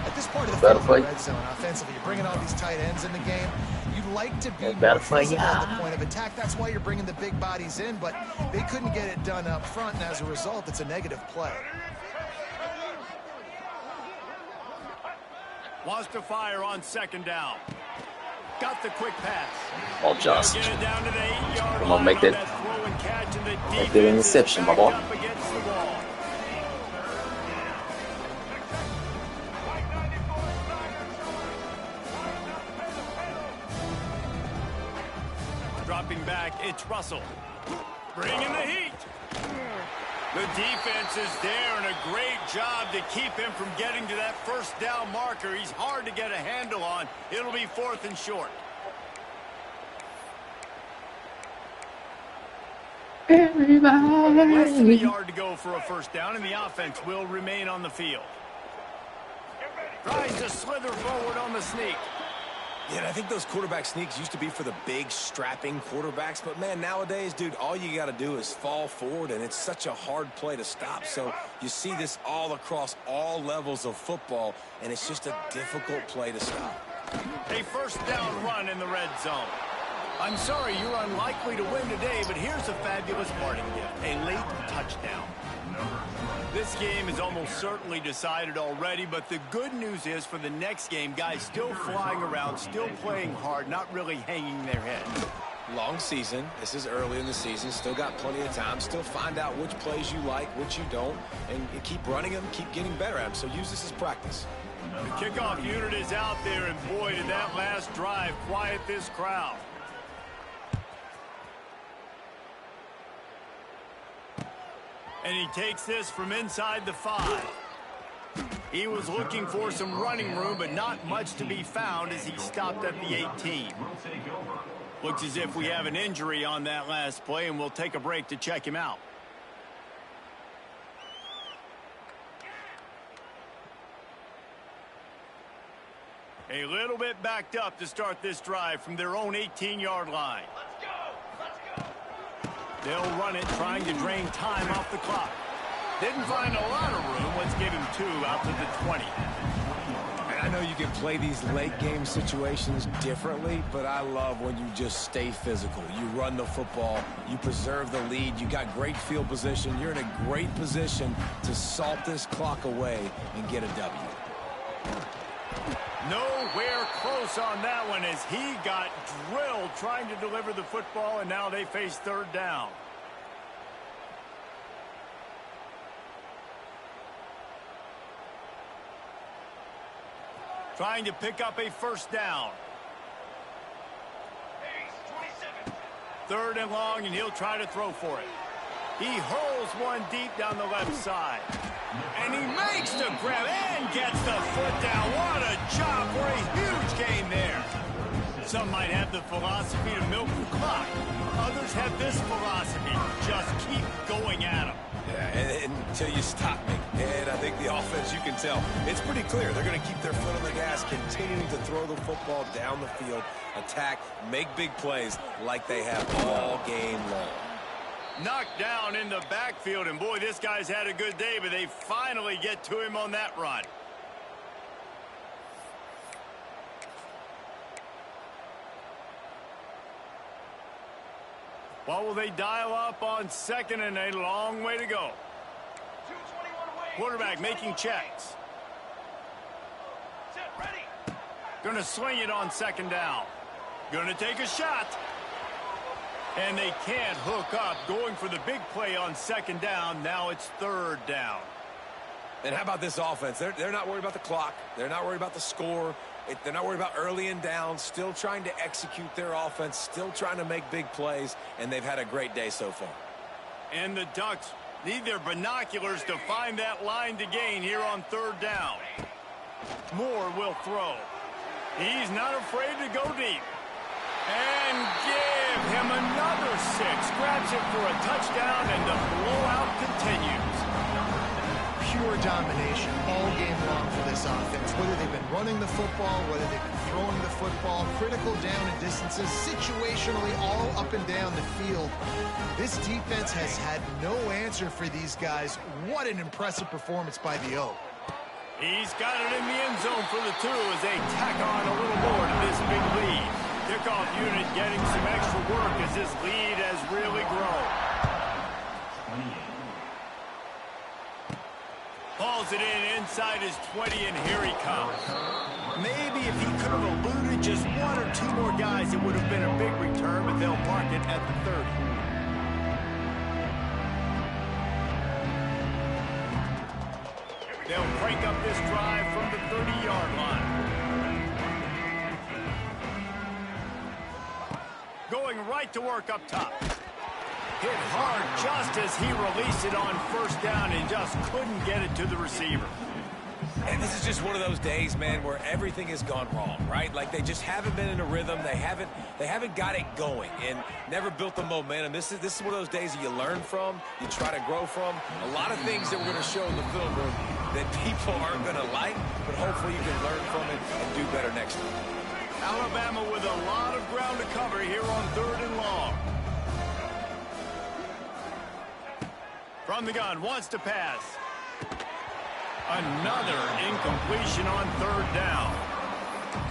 At this part of the Better field, play. in the red zone, offensively, you're bringing all these tight ends in the game. You'd like to be Better more play, physical at yeah. the point of attack. That's why you're bringing the big bodies in, but they couldn't get it done up front, and as a result, it's a negative play. Wants to fire on second down. Got the quick pass. Oh, just. Get it down to the 8-yard Come on, line make that- throw and catch, and the make that defense is interception, my backed boy. up against the wall. Dropping back, it's Russell. Bringing the heat. The defense is there, and a great job to keep him from getting to that first down marker. He's hard to get a handle on. It'll be fourth and short. Less than a yard to go for a first down, and the offense will remain on the field. Tries to slither forward on the sneak. Yeah, and I think those quarterback sneaks used to be for the big, strapping quarterbacks. But, man, nowadays, dude, all you got to do is fall forward, and it's such a hard play to stop. So you see this all across all levels of football, and it's just a difficult play to stop. A first down run in the red zone. I'm sorry, you're unlikely to win today, but here's a fabulous parting gift. A late touchdown. This game is almost certainly decided already, but the good news is for the next game, guys still flying around, still playing hard, not really hanging their heads. Long season. This is early in the season. Still got plenty of time. Still find out which plays you like, which you don't, and you keep running them, keep getting better at them. So use this as practice. The kickoff unit is out there, and boy, did that last drive quiet this crowd. And he takes this from inside the 5. He was looking for some running room, but not much to be found as he stopped at the 18. Looks as if we have an injury on that last play, and we'll take a break to check him out. A little bit backed up to start this drive from their own 18-yard line. They'll run it, trying to drain time off the clock. Didn't find a lot of room. Let's give him 2 out to the 20. And I know you can play these late game situations differently, but I love when you just stay physical. You run the football, you preserve the lead, you got great field position. You're in a great position to salt this clock away and get a W. Nowhere close on that one as he got drilled trying to deliver the football, and now they face third down. Trying to pick up a first down. 3rd and long, and he'll try to throw for it. He hurls one deep down the left side. And he makes the grab and gets the foot down. What a job for a huge gain there. Some might have the philosophy to milk the clock. Others have this philosophy. Just keep going at him. Yeah, until you stop me. And I think the offense, you can tell, it's pretty clear. They're going to keep their foot on the gas, continuing to throw the football down the field, attack, make big plays like they have all game long. Knocked down in the backfield, and boy, this guy's had a good day, but they finally get to him on that run. What will they dial up on 2nd and a long way to go? Quarterback making checks. Going to sling it on 2nd down. Going to take a shot. And they can't hook up. Going for the big play on 2nd down. Now it's 3rd down. And how about this offense? They're not worried about the clock. They're not worried about the score. They're not worried about early and down. Still trying to execute their offense. Still trying to make big plays. And they've had a great day so far. And the Ducks need their binoculars to find that line to gain here on 3rd down. Moore will throw. He's not afraid to go deep. And give him another 6. Grabs it for a touchdown, and the blowout continues. Pure domination all game long for this offense. Whether they've been running the football, whether they've been throwing the football, critical down and distances, situationally all up and down the field. This defense has had no answer for these guys. What an impressive performance by the O. He's got it in the end zone for the 2 as they tack on a little more to this big lead. Kickoff unit getting some extra work as this lead has really grown. Hauls it in inside his 20, and here he comes. Maybe if he could have eluded just 1 or 2 more guys, it would have been a big return, but they'll park it at the 30. They'll break up this drive from the 30-yard line. Going right to work up top. Hit hard just as he released it on 1st down and just couldn't get it to the receiver. And this is just one of those days, man, where everything has gone wrong, right? Like they just haven't been in a rhythm. They haven't got it going and never built the momentum. This is one of those days that you learn from, you try to grow from. A lot of things that we're going to show in the film room that people aren't going to like, but hopefully you can learn from it and do better next time. Alabama with a lot of ground to cover here on 3rd and long. From the gun, wants to pass. Another incompletion on 3rd down.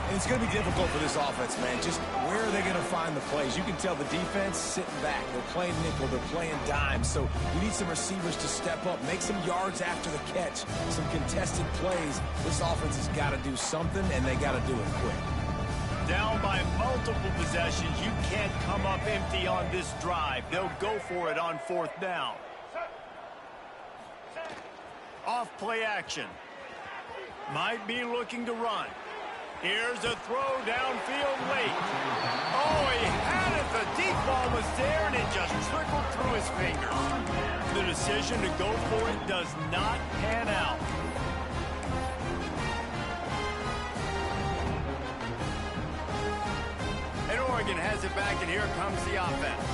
And it's going to be difficult for this offense, man. Just where are they going to find the plays? You can tell the defense sitting back. They're playing nickel. They're playing dime. So you need some receivers to step up, make some yards after the catch, some contested plays. This offense has got to do something, and they got to do it quick. Down by multiple possessions. You can't come up empty on this drive. They'll go for it on 4th down. Off play action. Might be looking to run. Here's a throw downfield late. Oh, he had it. The deep ball was there, and it just trickled through his fingers. The decision to go for it does not pan out. And Oregon has it back, and here comes the offense.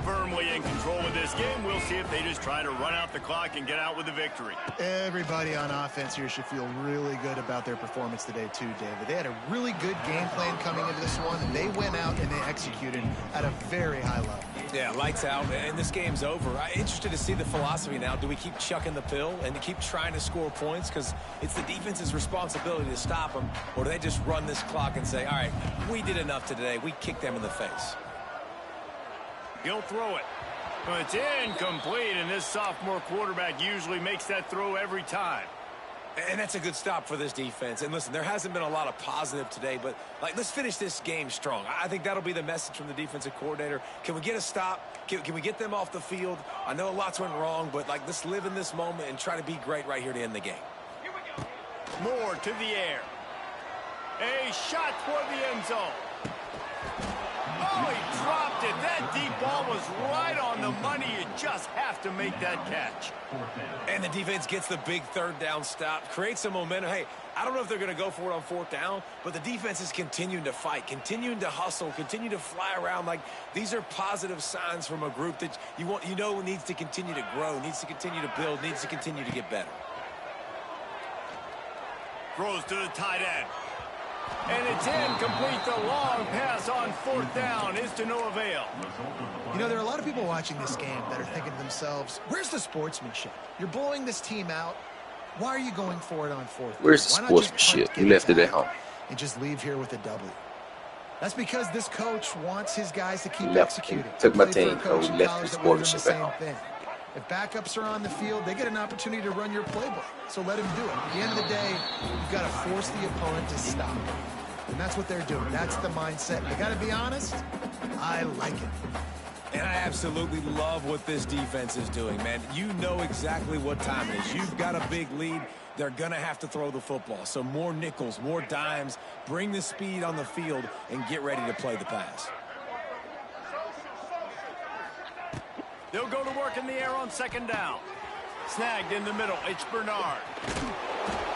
Firmly in control of this game. We'll see if they just try to run out the clock and get out with a victory. Everybody on offense here should feel really good about their performance today too, David. They had a really good game plan coming into this one, and they went out and they executed at a very high level. Yeah, lights out, and this game's over. I'm interested to see the philosophy now. Do we keep chucking the pill and keep trying to score points because it's the defense's responsibility to stop them, or do they just run this clock and say, all right, we did enough today. We kicked them in the face. He'll throw it. But it's incomplete, and this sophomore quarterback usually makes that throw every time. And that's a good stop for this defense. And listen, there hasn't been a lot of positive today, but let's finish this game strong. I think that'll be the message from the defensive coordinator. Can we get a stop? Can we get them off the field? I know lots went wrong, but let's live in this moment and try to be great right here to end the game. Here we go. Moore to the air. A shot toward the end zone. Oh, he dropped it. That deep ball was right on the money. You just have to make that catch. And the defense gets the big third down stop, creates some momentum. Hey, I don't know if they're going to go for it on fourth down, but the defense is continuing to fight, continuing to hustle, continue to fly around. Like, these are positive signs from a group that you know needs to continue to grow, needs to continue to build, needs to continue to get better. Throws to the tight end. And it's incomplete. The long pass on fourth down is to no avail. You know, there are a lot of people watching this game that are thinking to themselves, where's the sportsmanship? You're blowing this team out. Why are you going for it on fourth down? Where's the sportsmanship? You left it at home. And just leave here with a W. That's because this coach wants his guys to keep executing. Took my team, coach, left the sportsmanship at home. If backups are on the field, they get an opportunity to run your playbook. So let him do it. At the end of the day, you've got to force the opponent to stop. And that's what they're doing. That's the mindset. I got to be honest, I like it. And I absolutely love what this defense is doing, man. You know exactly what time it is. You've got a big lead. They're going to have to throw the football. So more nickels, more dimes, bring the speed on the field, and get ready to play the pass. They'll go to work in the air on second down. Snagged in the middle. It's Bernard.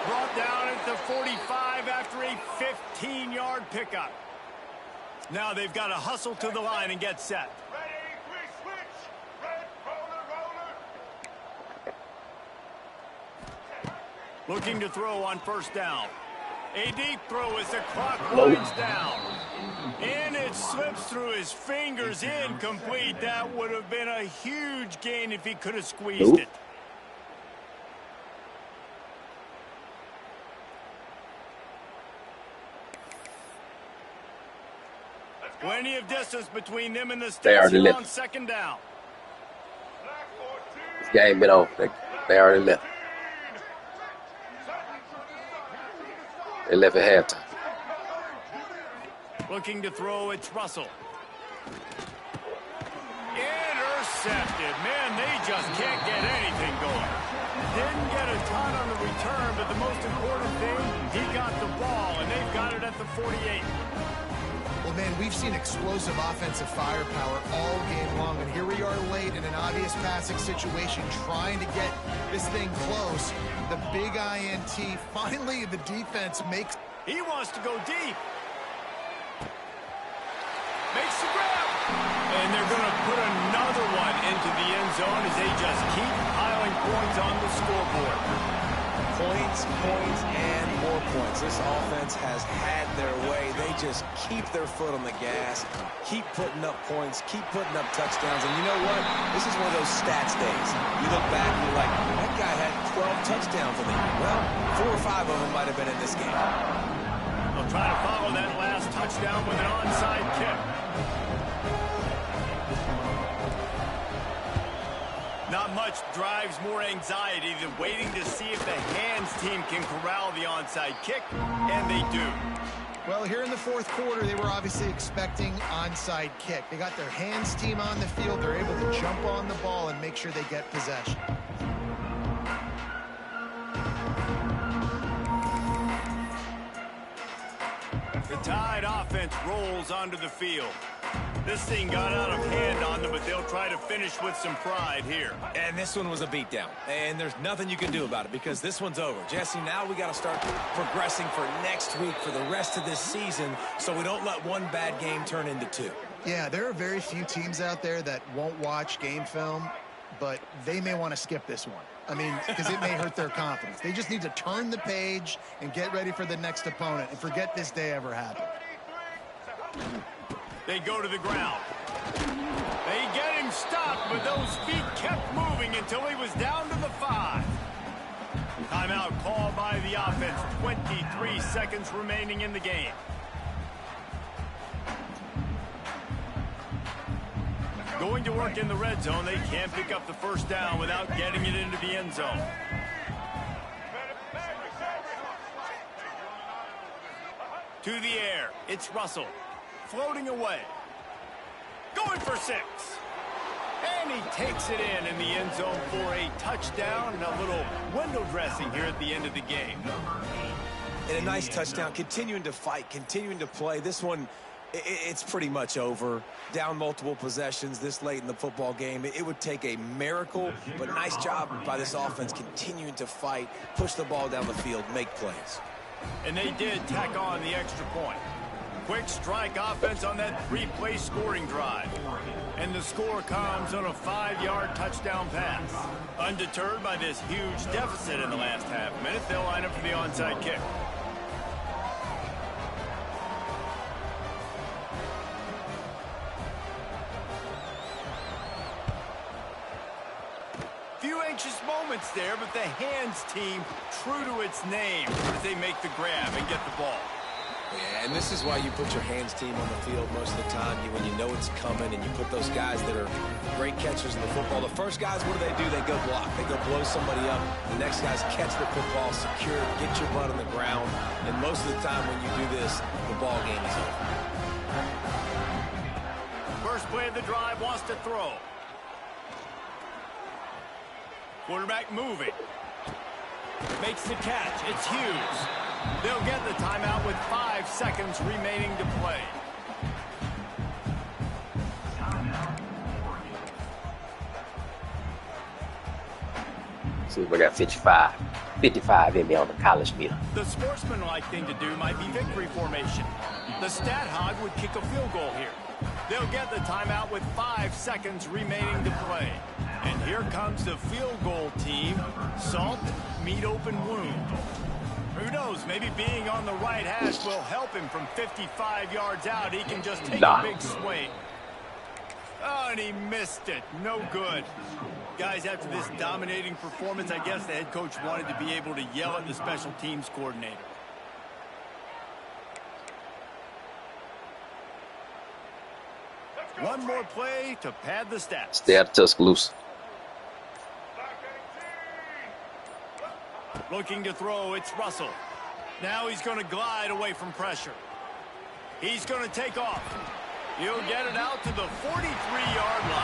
Brought down at the 45 after a 15-yard pickup. Now they've got to hustle to the line and get set. Looking to throw on first down. A deep throw as the clock winds down. And it slips through his fingers, incomplete. That would have been a huge gain if he could have squeezed it. Plenty of distance between them and the sticks here on second down. This game been over. They already left. They left at halftime. Looking to throw, it's Russell. Intercepted. Man, they just can't get anything going. Didn't get a ton on the return, but the most important thing, he got the ball, and they've got it at the 48. Well, man, we've seen explosive offensive firepower all game long, and here we are late in an obvious passing situation trying to get this thing close. The big INT, finally the defense makes... He wants to go deep. Makes the grab. And they're going to put another one into the end zone as they just keep piling points on the scoreboard. Points, points, and more points. This offense has had their way. They just keep their foot on the gas, keep putting up points, keep putting up touchdowns. And you know what? This is one of those stats days. You look back and you're like, that guy had 12 touchdowns in the year. Well, 4 or 5 of them might have been in this game. They'll try to follow that last touchdown with an onside kick. Not much drives more anxiety than waiting to see if the hands team can corral the onside kick, and they do. Well, here in the fourth quarter, they were obviously expecting onside kick. They got their hands team on the field. They're able to jump on the ball and make sure they get possession. The Tide offense rolls onto the field. This thing got out of hand on them, but they'll try to finish with some pride here. And this one was a beatdown. And there's nothing you can do about it because this one's over. Jesse, now we got to start progressing for next week, for the rest of this season, so we don't let one bad game turn into 2. Yeah, there are very few teams out there that won't watch game film, but they may want to skip this one. I mean, because it may hurt their confidence. They just need to turn the page and get ready for the next opponent and forget this day ever happened. They go to the ground. They get him stopped, but those feet kept moving until he was down to the 5. Timeout called by the offense. 23 seconds remaining in the game. Going to work in the red zone. They can't pick up the first down without getting it into the end zone. To the air. It's Russell. Floating away. Going for 6. And he takes it in the end zone for a touchdown and a little window dressing here at the end of the game. And a nice touchdown, continuing to fight, continuing to play. This one It's pretty much over. Down multiple possessions this late in the football game. It would take a miracle, but nice job by this offense continuing to fight, push the ball down the field, make plays. And they did tack on the extra point. Quick strike offense on that 3-play scoring drive. And the score comes on a 5-yard touchdown pass. Undeterred by this huge deficit in the last half minute, they'll line up for the onside kick. Few anxious moments there, but the hands team true to its name as they make the grab and get the ball. Yeah, and this is why you put your hands team on the field most of the time. When you know it's coming, and you put those guys that are great catchers in the football. The first guys, what do? They go block. They go blow somebody up. The next guys catch the football, secure, get your butt on the ground. And most of the time when you do this, the ball game is over. First play of the drive, wants to throw. Quarterback moving. Makes the catch. It's Hughes. They'll get the timeout with 5 seconds remaining to play. See, we got 55 in me on the college meter. The sportsmanlike thing to do might be victory formation. The stat hog would kick a field goal here. They'll get the timeout with 5 seconds remaining to play. And here comes the field goal team. Salt, meet open wound. Who knows, maybe being on the right hash will help him from 55 yards out. He can just take a big swing. Oh, and he missed it. No good. Guys, after this dominating performance, I guess the head coach wanted to be able to yell at the special teams coordinator. One more play to pad the stats. Stay out of Tuscaloosa. Looking to throw, it's Russell. Now he's going to glide away from pressure. He's going to take off. He'll get it out to the 43-yard line.